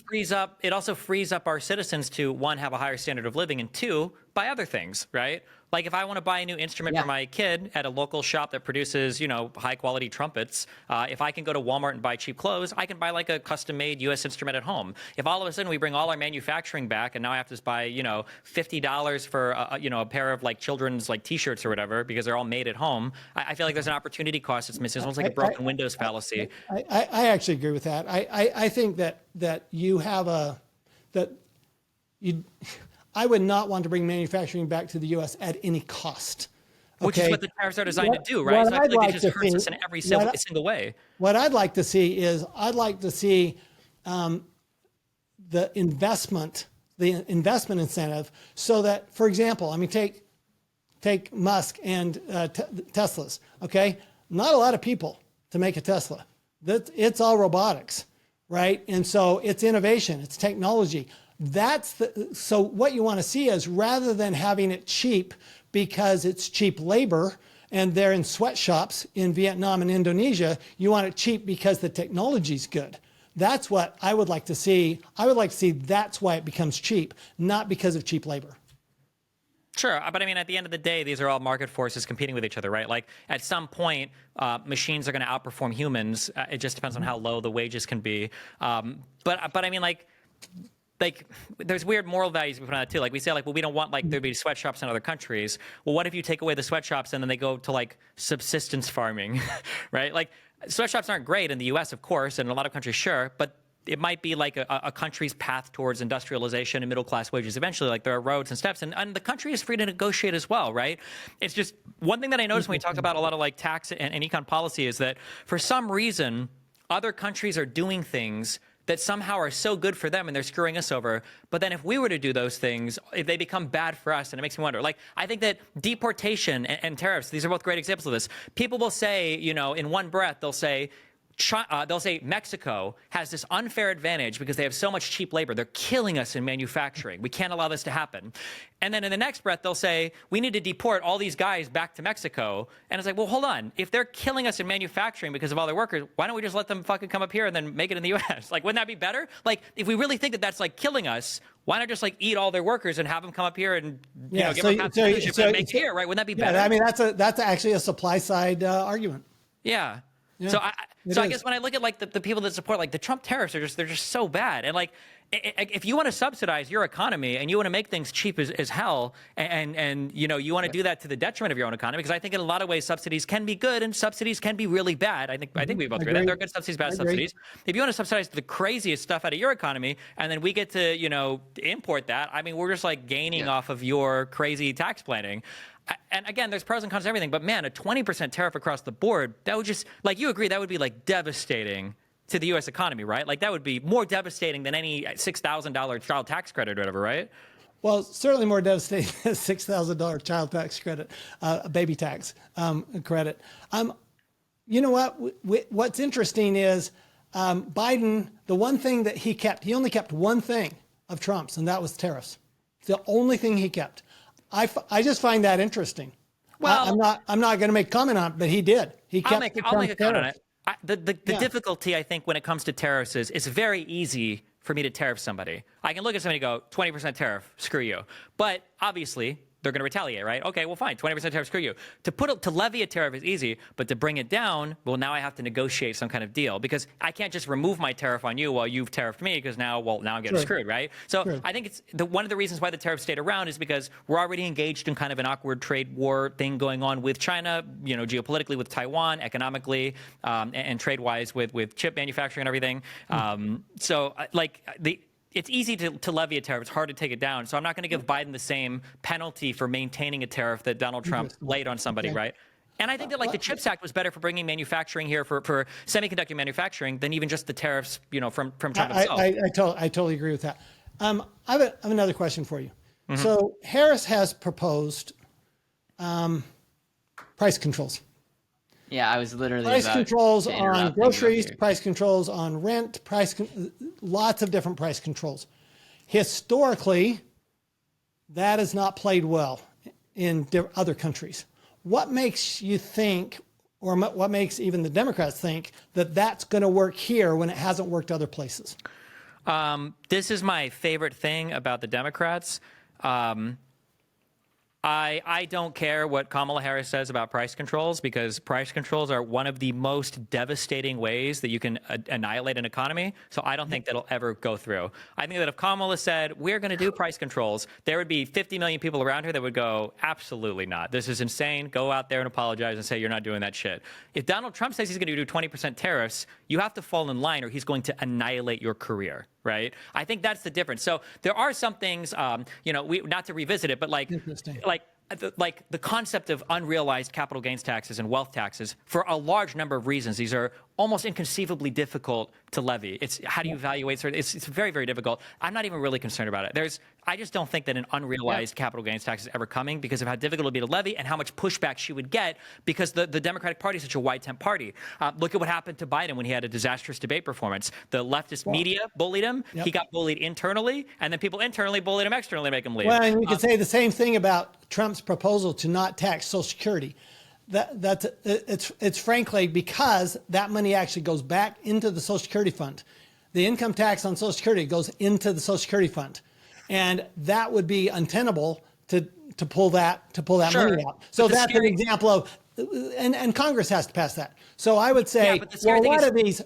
frees up our citizens to, one, have a higher standard of living, and two, buy other things, right? Like if I want to buy a new instrument for my kid at a local shop that produces, high quality trumpets, if I can go to Walmart and buy cheap clothes, I can buy like a custom made U.S. instrument at home. If all of a sudden we bring all our manufacturing back and now I have to buy, $50 for a pair of like children's like T-shirts or whatever because they're all made at home, I feel like there's an opportunity cost that's missing. It's almost like a broken windows fallacy. I actually agree with that. I think that you have I would not want to bring manufacturing back to the U.S. at any cost. Okay? Which is what the tariffs are designed to do, right? So I feel like it just hurts us in every single way. What I'd like to see is the investment incentive so that, for example, I mean, take Musk and Teslas, okay? Not a lot of people to make a Tesla. It's all robotics, right? And so it's innovation, it's technology. So what you want to see is rather than having it cheap because it's cheap labor and they're in sweatshops in Vietnam and Indonesia, you want it cheap because the technology's good. That's what I would like to see. I would like to see that's why it becomes cheap, not because of cheap labor. Sure, but I mean, at the end of the day, these are all market forces competing with each other, right? Like at some point, machines are going to outperform humans. It just depends on how low the wages can be. But I mean, like there's weird moral values we put on that too. Like we say, like, well, we don't want like there to be sweatshops in other countries. Well, what if you take away the sweatshops and then they go to like subsistence farming, right? Like sweatshops aren't great in the U.S., of course, and in a lot of countries, sure, but it might be like a country's path towards industrialization and middle class wages. Eventually, like there are roads and steps, and the country is free to negotiate as well, right? It's just one thing that I noticed when we talk about a lot of like tax and econ policy is that for some reason, other countries are doing things that somehow are so good for them and they're screwing us over. But then if we were to do those things, if they become bad for us, and it makes me wonder. Like, I think that deportation and tariffs, these are both great examples of this. People will say, in one breath, they'll say Mexico has this unfair advantage because they have so much cheap labor. They're killing us in manufacturing. We can't allow this to happen. And then in the next breath, they'll say, we need to deport all these guys back to Mexico. And it's like, well, hold on. If they're killing us in manufacturing because of all their workers, why don't we just let them fucking come up here and then make it in the U.S.? Like, wouldn't that be better? Like, if we really think that that's like killing us, why not just like eat all their workers and have them come up here and give them a citizenship and make it here, right? Wouldn't that be better? I mean, that's actually a supply side argument. Yeah. So I guess when I look at like the people that support like the Trump tariffs they're just so bad. And like if you want to subsidize your economy and you want to make things cheap as hell and you want to do that to the detriment of your own economy, because I think in a lot of ways subsidies can be good and subsidies can be really bad. I think we both agree that there are good subsidies, bad subsidies. If you want to subsidize the craziest stuff out of your economy and then we get to import that, I mean we're just like gaining off of your crazy tax planning. And again, there's pros and cons to everything, but man, a 20% tariff across the board, that would just, like you agree, that would be like devastating to the U.S. economy, right? Like that would be more devastating than any $6,000 child tax credit or whatever, right? Well, certainly more devastating than $6,000 child tax credit, baby tax credit. You know what? What's interesting is Biden, the one thing that he only kept one thing of Trump's, and that was tariffs. It's the only thing he kept. I just find that interesting. Well, I'm not going to make comment on it, but he did. I'll make a comment on it. The difficulty, I think, when it comes to tariffs is it's very easy for me to tariff somebody. I can look at somebody and go, 20% tariff, screw you. But obviously, they're going to retaliate, right? Okay, well, fine, 20% tariff, screw you. To levy a tariff is easy, but to bring it down, well, now I have to negotiate some kind of deal because I can't just remove my tariff on you while you've tariffed me because now I'm getting screwed, right? So I think it's one of the reasons why the tariff stayed around is because we're already engaged in kind of an awkward trade war thing going on with China, geopolitically with Taiwan, economically, and trade-wise with chip manufacturing and everything. It's easy to levy a tariff. It's hard to take it down. So I'm not going to give Biden the same penalty for maintaining a tariff that Donald Trump laid on somebody, right? And I think that the CHIPS Act was better for bringing manufacturing here for semiconductor manufacturing than even just the tariffs, from Trump himself. I totally agree with that. I have another question for you. So Harris has proposed price controls. Yeah, I was literally price about controls to on interrupt you groceries, here. price controls on rent, lots of different price controls. Historically, that has not played well in other countries. What makes you think, or what makes even the Democrats think, that that's going to work here when it hasn't worked other places? This is my favorite thing about the Democrats. I don't care what Kamala Harris says about price controls because price controls are one of the most devastating ways that you can annihilate an economy. So I don't think that'll ever go through. I think that if Kamala said, we're going to do price controls, there would be 50 million people around her that would go, absolutely not. This is insane. Go out there and apologize and say you're not doing that shit. If Donald Trump says he's going to do 20% tariffs, you have to fall in line or he's going to annihilate your career. Right. I think that's the difference. So there are some things, not to revisit it, but like the concept of unrealized capital gains taxes and wealth taxes for a large number of reasons. These are almost inconceivably difficult to levy. It's how do you evaluate? It's very, very difficult. I'm not even really concerned about it. I just don't think that an unrealized capital gains tax is ever coming because of how difficult it would be to levy and how much pushback she would get because the Democratic Party is such a wide tent party. Look at what happened to Biden when he had a disastrous debate performance. The leftist media bullied him. Yep. He got bullied internally, and then people internally bullied him externally to make him leave. Well, and you could say the same thing about Trump's proposal to not tax Social Security. It's frankly because that money actually goes back into the Social Security fund. The income tax on Social Security goes into the Social Security fund, and that would be untenable to pull that money out. So that's an example of, and Congress has to pass that. So I would say, well, a lot of these,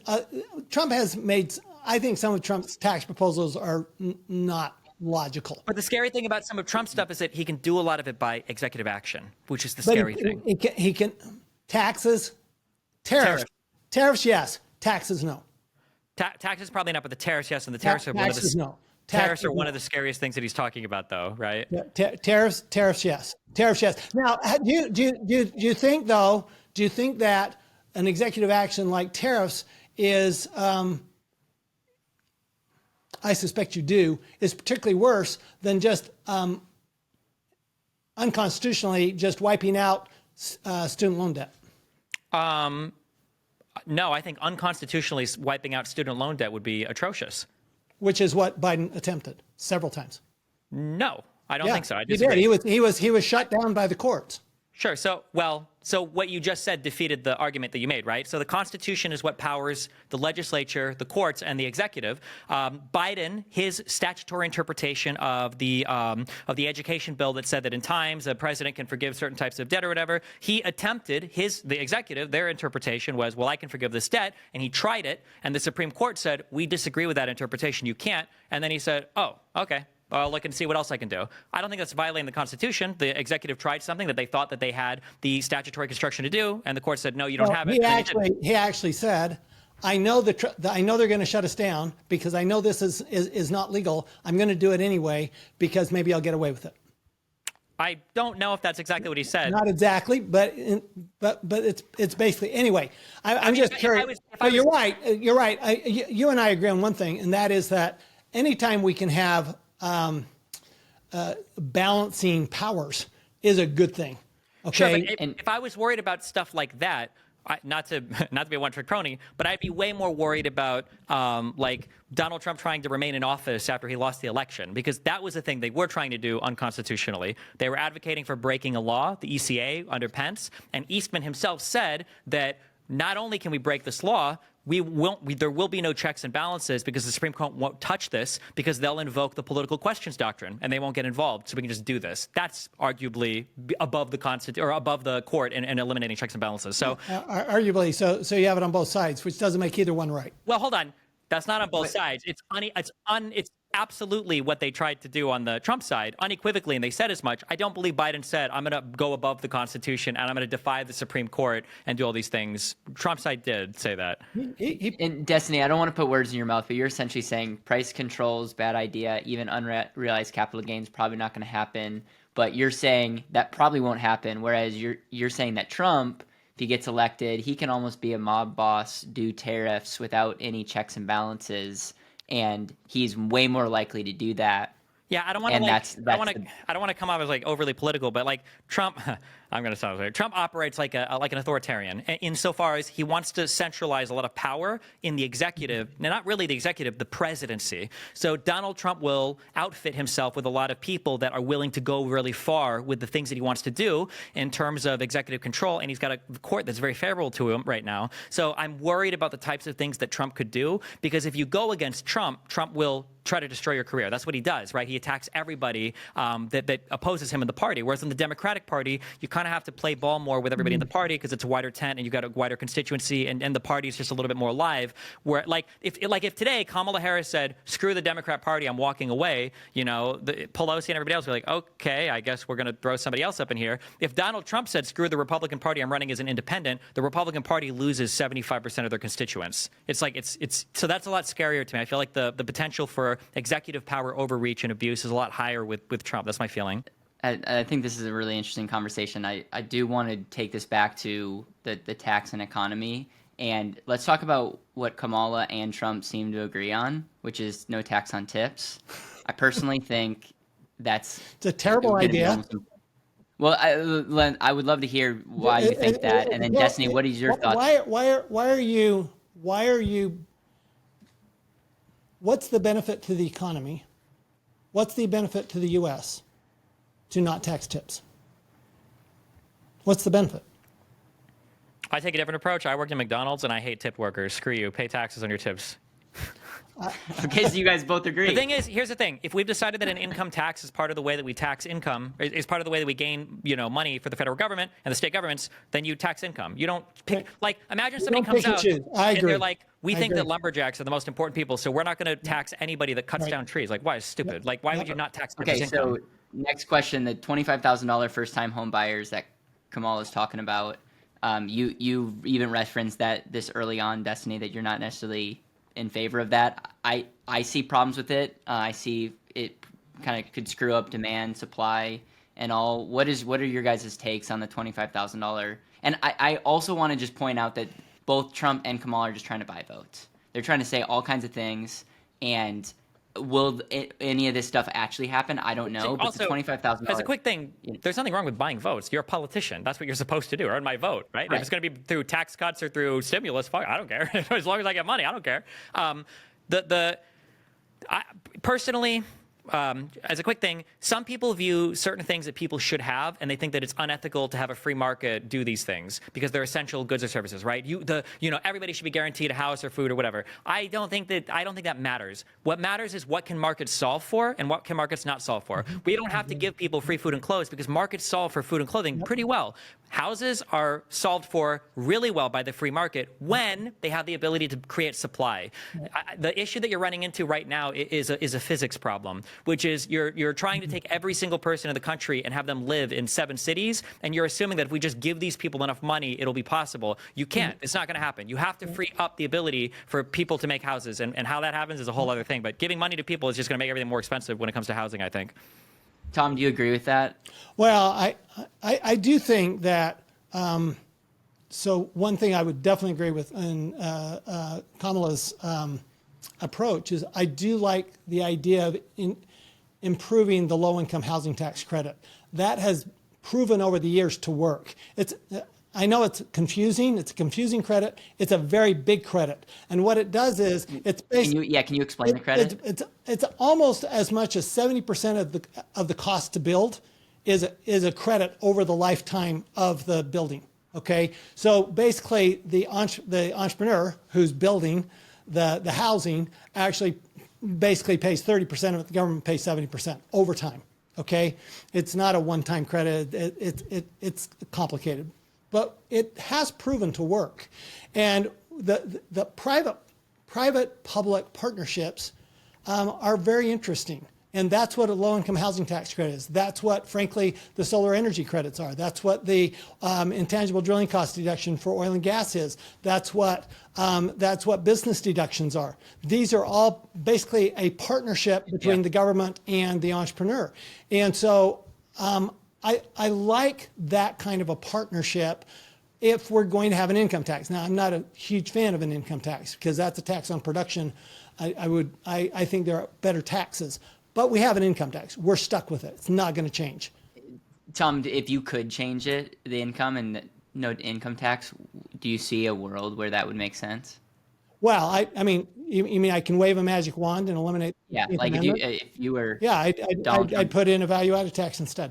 Trump has made. I think some of Trump's tax proposals are not logical. But the scary thing about some of Trump's stuff is that he can do a lot of it by executive action, which is the scary thing. He can taxes, tariffs, yes, taxes no. Taxes probably not, but the tariffs yes, and the tariffs are one of the tariffs are one of the scariest things that he's talking about, though, right? Yeah, tariffs yes, Now, do you think though? Do you think that an executive action like tariffs is I suspect you do, is particularly worse than just unconstitutionally just wiping out student loan debt? No, I think unconstitutionally wiping out student loan debt would be atrocious. Which is what Biden attempted several times. No, I don't think so. I disagree. He did. He was shut down by the courts. Sure. So what you just said defeated the argument that you made, right? So the Constitution is what powers the legislature, the courts, and the executive. Biden, his statutory interpretation of the education bill that said that in times a president can forgive certain types of debt or whatever, he attempted the executive, their interpretation was, well, I can forgive this debt, and he tried it, and the Supreme Court said, we disagree with that interpretation, you can't, and then he said, oh, okay. I'll look and see what else I can do. I don't think that's violating the Constitution. The executive tried something that they thought that they had the statutory construction to do, and the court said, no, you don't have it. He actually said, I know I know they're going to shut us down because I know this is not legal. I'm going to do it anyway because maybe I'll get away with it. I don't know if that's exactly what he said. Not exactly, but it's basically anyway. I'm just curious. You're right. You're right. You and I agree on one thing, and that is that anytime we can have balancing powers is a good thing. Okay. Sure, but if I was worried about stuff like that, not to be a one-trick pony, but I'd be way more worried about like Donald Trump trying to remain in office after he lost the election, because that was the thing they were trying to do unconstitutionally. They were advocating for breaking a law, the ECA under Pence, and Eastman himself said that not only can we break this law, there will be no checks and balances because the Supreme Court won't touch this because they'll invoke the political questions doctrine and they won't get involved. So we can just do this. That's arguably above the court and eliminating checks and balances. So arguably, so you have it on both sides, which doesn't make either one right. well, hold on. That's not on both sides. It's absolutely what they tried to do on the Trump side, unequivocally, and they said as much. I don't believe Biden said, I'm going to go above the Constitution and I'm going to defy the Supreme Court and do all these things. Trump side did say that. And Destiny, I don't want to put words in your mouth, but you're essentially saying price controls, bad idea, even unrealized capital gains, probably not going to happen. But you're saying that probably won't happen, whereas you're saying that Trump, if he gets elected, he can almost be a mob boss, do tariffs without any checks and balances, and he's way more likely to do that. Yeah, I don't want to I don't want to come off as like overly political, but like Trump, I'm going to sound weird. Trump operates like an authoritarian insofar as he wants to centralize a lot of power in the executive, not really the executive, the presidency. So Donald Trump will outfit himself with a lot of people that are willing to go really far with the things that he wants to do in terms of executive control, and he's got a court that's very favorable to him right now. So I'm worried about the types of things that Trump could do, because if you go against Trump, Trump will try to destroy your career. That's what he does, right? He attacks everybody that opposes him in the party. Whereas in the Democratic Party, you kind of have to play ball more with everybody in the party because it's a wider tent and you've got a wider constituency, and the party is just a little bit more alive. Where if today Kamala Harris said, "Screw the Democrat Party, I'm walking away," Pelosi and everybody else were like, "Okay, I guess we're going to throw somebody else up in here." If Donald Trump said, "Screw the Republican Party, I'm running as an independent," the Republican Party loses 75% of their constituents. So that's a lot scarier to me. I feel like the potential for executive power overreach and abuse is a lot higher with Trump. That's my feeling. I think this is a really interesting conversation. I do want to take this back to the tax and economy. And let's talk about what Kamala and Trump seem to agree on, which is no tax on tips. I personally think it's a terrible idea. Well, I would love to hear why you think that. And then Destiny, what is your thoughts? What's the benefit to the economy? What's the benefit to the U.S. to not tax tips? What's the benefit? I take a different approach. I worked at McDonald's and I hate tip workers. Screw you. Pay taxes on your tips. Okay, so you guys both agree. The thing is, here's the thing. If we've decided that an income tax is part of the way that we tax income, is part of the way that we gain, money for the federal government and the state governments, then you tax income. You don't pick, imagine somebody comes out and they're like, we think that lumberjacks are the most important people, so we're not going to tax anybody that cuts down trees. Like, why is stupid? Like, why would you not tax people's income? Okay, so next question, the $25,000 first-time home buyers that Kamala is talking about, you even referenced that this early on, Destiny, that you're not necessarily in favor of that. I see problems with it. I see it kind of could screw up demand, supply, and all. What are your guys' takes on the $25,000? And I also want to just point out that both Trump and Kamala are just trying to buy votes. They're trying to say all kinds of things, and will any of this stuff actually happen? I don't know. But also, the $25,000. As a quick thing, there's nothing wrong with buying votes. You're a politician. That's what you're supposed to do. Earn my vote, right? If it's going to be through tax cuts or through stimulus, fuck, I don't care. As long as I get money, I don't care. Personally, as a quick thing, some people view certain things that people should have, and they think that it's unethical to have a free market do these things because they're essential goods or services, right? Everybody should be guaranteed a house or food or whatever. I don't think that matters. What matters is what can markets solve for and what can markets not solve for. We don't have to give people free food and clothes because markets solve for food and clothing pretty well. Houses are solved for really well by the free market when they have the ability to create supply. The issue that you're running into right now is a physics problem, which is you're trying to take every single person in the country and have them live in 7 cities, and you're assuming that if we just give these people enough money, it'll be possible. You can't. It's not going to happen. You have to free up the ability for people to make houses, and how that happens is a whole other thing. But giving money to people is just going to make everything more expensive when it comes to housing, I think. Tom, do you agree with that? Well, I do think that. So one thing I would definitely agree with in Kamala's approach is I do like the idea of improving the low-income housing tax credit. That has proven over the years to work. I know it's confusing. It's a confusing credit. It's a very big credit. And what it does is it's basically... Can you explain the credit? It's almost as much as 70% of the cost to build is a credit over the lifetime of the building. Okay, so basically the entrepreneur who's building the housing actually basically pays 30% of it. The government pays 70% over time. Okay, it's not a one-time credit. It's complicated, but it has proven to work. And the private-public partnerships are very interesting. And that's what a low-income housing tax credit is. That's what, frankly, the solar energy credits are. That's what the intangible drilling cost deduction for oil and gas is. That's what business deductions are. These are all basically a partnership between the government and the entrepreneur. And so I like that kind of a partnership if we're going to have an income tax. Now, I'm not a huge fan of an income tax because that's a tax on production. I think there are better taxes. But we have an income tax. We're stuck with it. It's not going to change. Tom, if you could change it, the income and no income tax, do you see a world where that would make sense? Well, I mean, you mean I can wave a magic wand and eliminate? Yeah, like if you were. Yeah, I'd put in a value-added tax instead.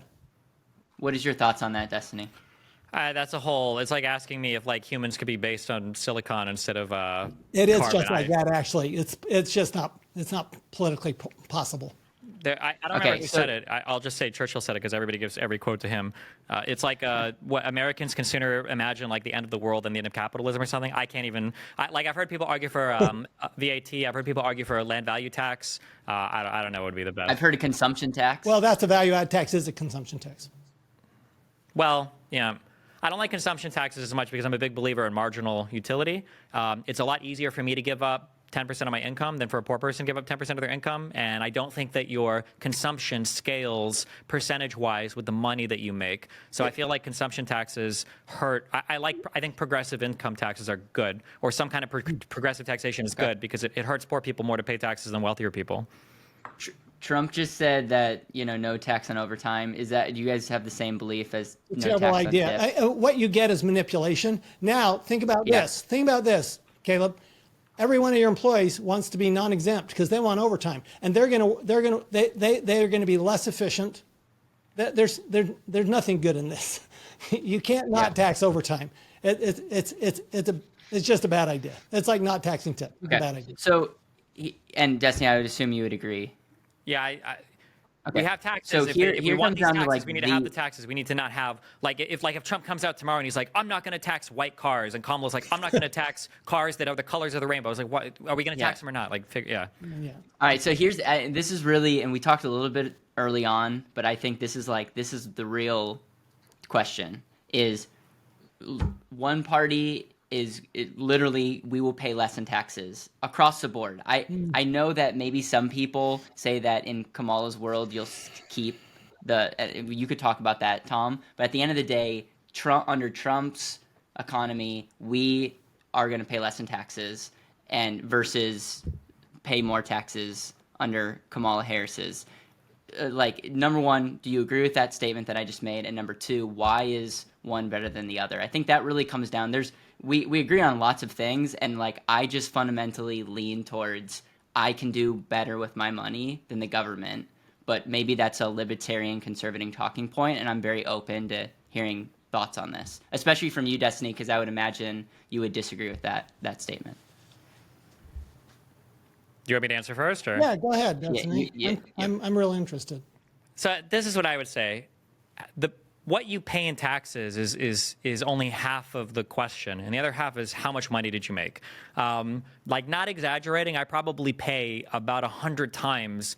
What is your thoughts on that, Destiny? That's a whole. It's like asking me if like humans could be based on silicon instead of It is carbon. just like that, actually. It's just not. It's not politically possible. I don't remember who said it. I'll just say Churchill said it because everybody gives every quote to him. It's like what Americans can sooner imagine like the end of the world than the end of capitalism or something. I can't even. I've heard people argue for VAT. I've heard people argue for a land value tax. I don't know what would be the best. I've heard a consumption tax. Well, that's a value-added tax. Is a consumption tax. Well, yeah. I don't like consumption taxes as much because I'm a big believer in marginal utility. It's a lot easier for me to give up 10% of my income than for a poor person to give up 10% of their income. And I don't think that your consumption scales percentage-wise with the money that you make. So I feel like consumption taxes hurt. I think progressive income taxes are good, or some kind of progressive taxation is good because it hurts poor people more to pay taxes than wealthier people. Trump just said that, no tax on overtime. Do you guys have the same belief as no Terrible tax idea. on tips? What you get is manipulation. Now, think about this. Think about this, Caleb. Every one of your employees wants to be non-exempt because they want overtime, and they're going to be less efficient. There's nothing good in this. You can't not tax overtime. It's just a bad idea. It's like not taxing tip. Okay. A bad idea. So, and Destiny, I would assume you would agree. Yeah, Okay. we have taxes. So if here we want comes these down to, taxes, like, we need to have the taxes. We need to not have if Trump comes out tomorrow and he's like, I'm not going to tax white cars, and Kamala's like, I'm not going to tax cars that are the colors of the rainbow. I was like, what are we going to tax them or not? Yeah. All right. So this is really, and we talked a little bit early on, but I think this is the real question: is one party literally we will pay less in taxes across the board. I know that maybe some people say that in Kamala's world you'll keep you could talk about that, Tom, but at the end of the day, under Trump's economy, we are going to pay less in taxes and versus pay more taxes under Kamala Harris's. Number one, do you agree with that statement that I just made? And number two, why is one better than the other? I think that really comes down. We agree on lots of things, and I just fundamentally lean towards I can do better with my money than the government. But maybe that's a libertarian conservative talking point, and I'm very open to hearing thoughts on this, especially from you, Destiny, because I would imagine you would disagree with that statement. Do you want me to answer first, or? Yeah, go ahead, Destiny. I'm really interested. So this is what I would say: what you pay in taxes is only half of the question, and the other half is how much money did you make. Not exaggerating, I probably pay about 100 times,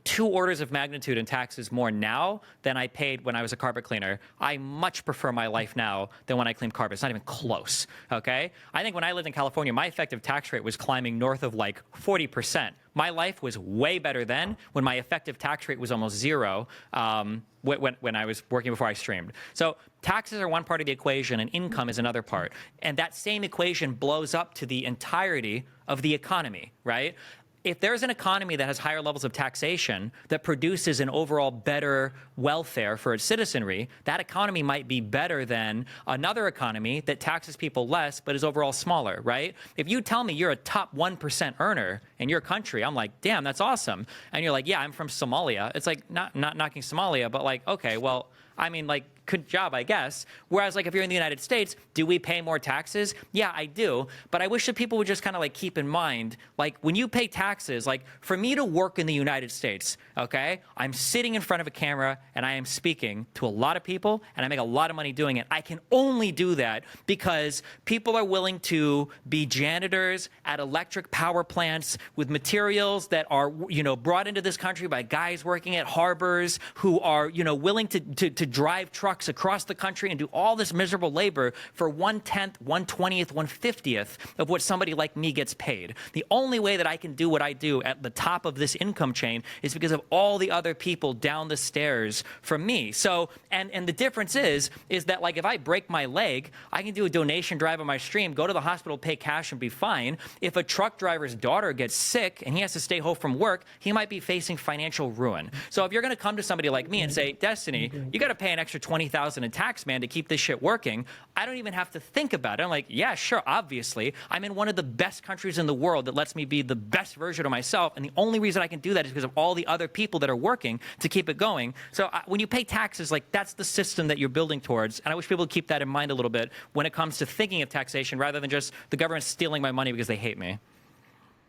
2 orders of magnitude in taxes more now than I paid when I was a carpet cleaner. I much prefer my life now than when I cleaned carpet. It's not even close, okay? I think when I lived in California, my effective tax rate was climbing north of 40%. My life was way better then when my effective tax rate was almost zero when I was working before I streamed. So taxes are one part of the equation and income is another part. And that same equation blows up to the entirety of the economy, right? If there's an economy that has higher levels of taxation that produces an overall better welfare for its citizenry, that economy might be better than another economy that taxes people less but is overall smaller, right? If you tell me you're a top 1% earner in your country, I'm like, damn, that's awesome. And you're like, yeah, I'm from Somalia. It's not knocking Somalia, but okay, well, I mean, good job, I guess. Whereas like if you're in the United States, do we pay more taxes? Yeah, I do. But I wish that people would just kind of like keep in mind, like when you pay taxes, like for me to work in the United States, okay, I'm sitting in front of a camera and I am speaking to a lot of people and I make a lot of money doing it. I can only do that because people are willing to be janitors at electric power plants with materials that are, brought into this country by guys working at harbors who are, willing to drive trucks across the country and do all this miserable labor for 1/10, 1/20th, 1/50th of what somebody like me gets paid. The only way that I can do what I do at the top of this income chain is because of all the other people down the stairs from me. So, and the difference is that like if I break my leg, I can do a donation drive on my stream, go to the hospital, pay cash and be fine. If a truck driver's daughter gets sick and he has to stay home from work, he might be facing financial ruin. So if you're going to come to somebody like me and say, Destiny, you got to pay an extra $20,000 in tax, man, to keep this shit working, I don't even have to think about it. I'm like, yeah, sure, obviously. I'm in one of the best countries in the world that lets me be the best version of myself. And the only reason I can do that is because of all the other people that are working to keep it going. So when you pay taxes, like that's the system that you're building towards. And I wish people would keep that in mind a little bit when it comes to thinking of taxation rather than just the government stealing my money because they hate me.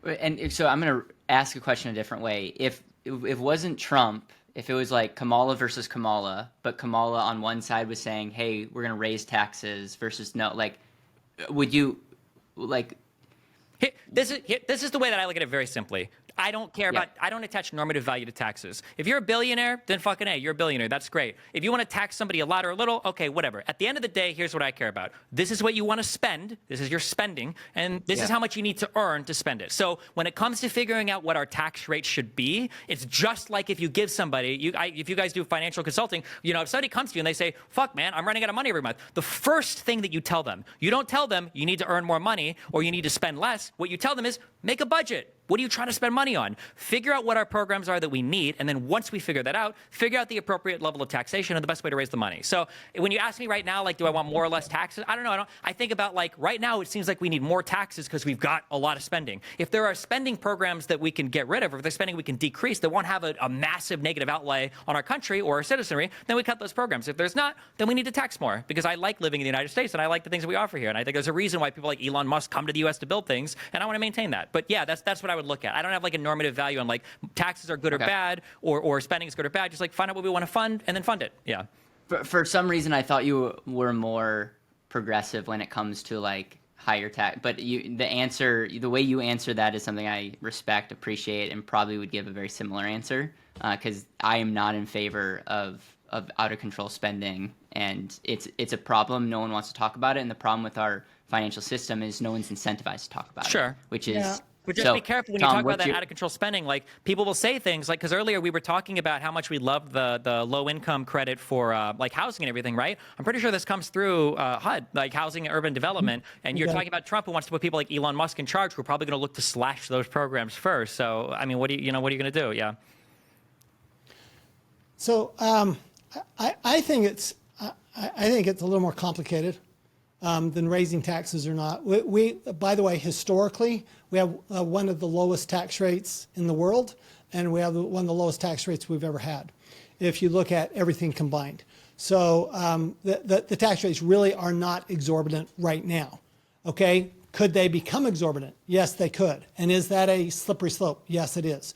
And so I'm going to ask a question a different way. If it wasn't Trump, if it was like Kamala versus Kamala, but Kamala on one side was saying, hey, we're going to raise taxes versus no, like, would you, like... This is the way that I look at it very simply. I don't care about, I don't attach normative value to taxes. If you're a billionaire, then fucking A, you're a billionaire. That's great. If you want to tax somebody a lot or a little, okay, whatever. At the end of the day, here's what I care about. This is what you want to spend. This is your spending. And this is how much you need to earn to spend it. So when it comes to figuring out what our tax rate should be, it's just like if you give somebody, if you guys do financial consulting, if somebody comes to you and they say, fuck, man, I'm running out of money every month. The first thing that you tell them, you don't tell them you need to earn more money or you need to spend less. What you tell them is make a budget. What are you trying to spend money on? Figure out what our programs are that we need, and then once we figure that out, figure out the appropriate level of taxation and the best way to raise the money. So when you ask me right now, like, do I want more or less taxes? I don't know. I think about, like, right now it seems like we need more taxes because we've got a lot of spending. If there are spending programs that we can get rid of, or if there's spending we can decrease that won't have a massive negative outlay on our country or our citizenry, then we cut those programs. If there's not, then we need to tax more because I like living in the United States and I like the things that we offer here. And I think there's a reason why people like Elon Musk come to the U.S. to build things, and I want to maintain that. But yeah, that's what I would look at. I don't have like a normative value on like taxes are good or bad or spending is good or bad. Just like find out what we want to fund and then fund it. Yeah. For some reason, I thought you were more progressive when it comes to like higher tax. But the way you answer that is something I respect, appreciate, and probably would give a very similar answer because I am not in favor of out of control spending, and it's a problem. No one wants to talk about it, and the problem with our financial system is no one's incentivized to talk about it. Which is. But just be careful when you talk about that out-of-control spending. Like, people will say things like, because earlier we were talking about how much we love the low-income credit for, like, housing and everything, right? I'm pretty sure this comes through HUD, like Housing and Urban Development. And you're talking about Trump, who wants to put people like Elon Musk in charge, who are probably going to look to slash those programs first. So, I mean, what are you going to do? Yeah. So I think it's a little more complicated than raising taxes or not. We, by the way, historically, we have one of the lowest tax rates in the world, and we have one of the lowest tax rates we've ever had, if you look at everything combined. So the tax rates really are not exorbitant right now. Okay, could they become exorbitant? Yes, they could. And is that a slippery slope? Yes, it is.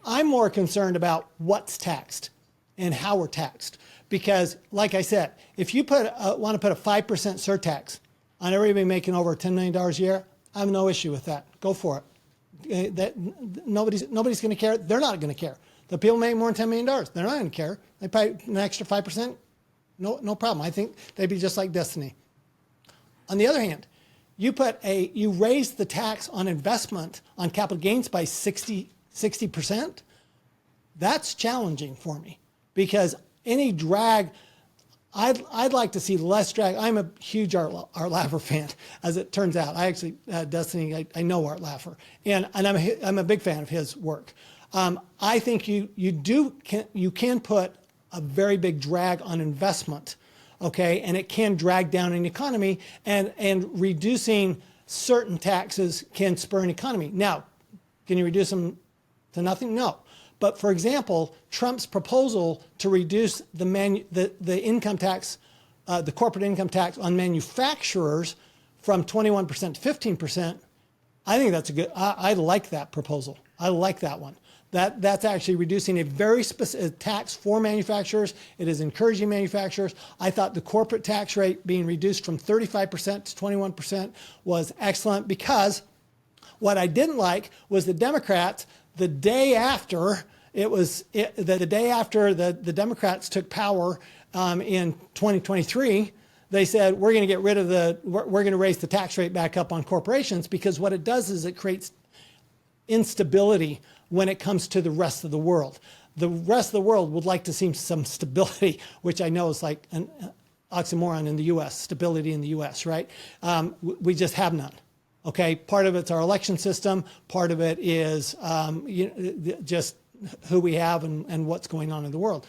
I'm more concerned about what's taxed and how we're taxed. Because, like I said, if you want to put a 5% surtax on everybody making over $10 million a year, I have no issue with that. Go for it. Nobody's going to care. They're not going to care. The people make more than $10 million, they're not going to care. They pay an extra 5%, no problem. I think they'd be just like Destiny. On the other hand, you raise the tax on investment on capital gains by 60%. That's challenging for me because any drag, I'd like to see less drag. I'm a huge Art Laffer fan, as it turns out. I actually, Destiny, I know Art Laffer, and I'm a big fan of his work. I think you can put a very big drag on investment, okay, and it can drag down an economy, and reducing certain taxes can spur an economy. Now, can you reduce them to nothing? No. But for example, Trump's proposal to reduce the income tax, the corporate income tax on manufacturers from 21% to 15%, I think that's a good, I like that proposal. I like that one. That's actually reducing a very specific tax for manufacturers. It is encouraging manufacturers. I thought the corporate tax rate being reduced from 35% to 21% was excellent, because what I didn't like was the Democrats, the day after the Democrats took power in 2023, they said, we're going to raise the tax rate back up on corporations, because what it does is it creates instability when it comes to the rest of the world. The rest of the world would like to see some stability, which I know is like an oxymoron in the U.S., stability in the U.S., right? We just have none. Okay, part of it's our election system. Part of it is just who we have and what's going on in the world.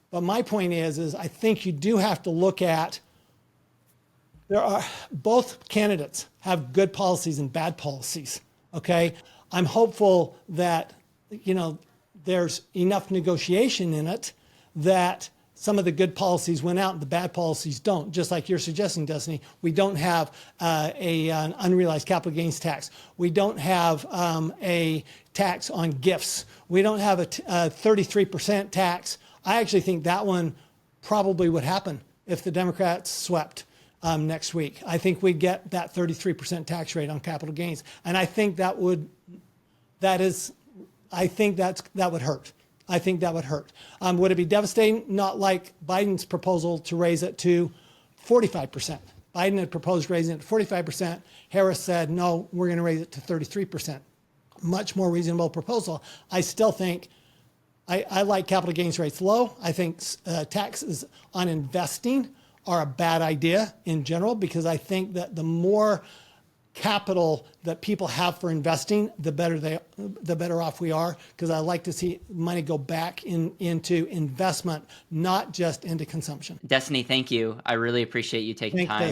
But my point is I think you do have to look at, both candidates have good policies and bad policies. Okay, I'm hopeful that there's enough negotiation in it that some of the good policies win out and the bad policies don't. Just like you're suggesting, Destiny, we don't have an unrealized capital gains tax. We don't have a tax on gifts. We don't have a 33% tax. I actually think that one probably would happen if the Democrats swept next week. I think we'd get that 33% tax rate on capital gains, and I think that would hurt. I think that would hurt. Would it be devastating? Not like Biden's proposal to raise it to 45%. Biden had proposed raising it to 45%. Harris said, no, we're going to raise it to 33%. Much more reasonable proposal. I still think I like capital gains rates low. I think taxes on investing are a bad idea in general, because I think that the more capital that people have for investing, the better off we are, because I like to see money go back into investment, not just into consumption. Destiny, thank you. I really appreciate you taking time.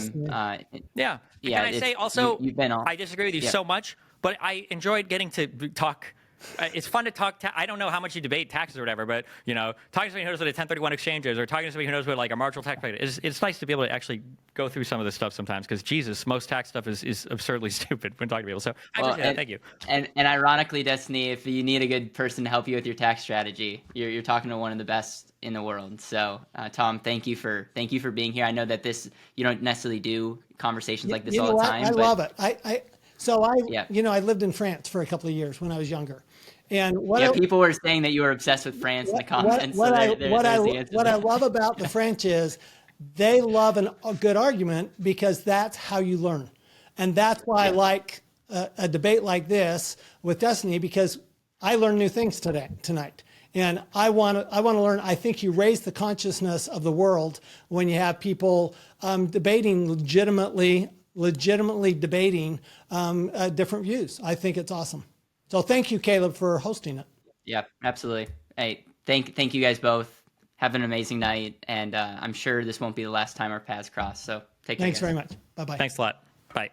Yeah. Can I say also, you've been on. I disagree with you so much, but I enjoyed getting to talk. It's fun to talk. I don't know how much you debate taxes or whatever, but talking to somebody who knows what a 1031 exchange is, or talking to somebody who knows what like a marginal tax rate is, it's nice to be able to actually go through some of this stuff sometimes, because Jesus, most tax stuff is absurdly stupid when talking to people. So I appreciate that. Thank you. And ironically, Destiny, if you need a good person to help you with your tax strategy, you're talking to one of the best in the world. So Tom, thank you for being here. I know that you don't necessarily do conversations like this all the time. I love it. I lived in France for a couple of years when I was younger. And people were saying that you were obsessed with France in the comments. What I love about the French is they love a good argument, because that's how you learn. And that's why I like a debate like this with Destiny, because I learned new things tonight. And I want to learn. I think you raise the consciousness of the world when you have people debating legitimately debating different views. I think it's awesome. So thank you, Caleb, for hosting it. Yeah, absolutely. Hey, thank you guys both. Have an amazing night, and I'm sure this won't be the last time our paths cross. So take care. Thanks very much. Bye-bye. Thanks a lot. Bye.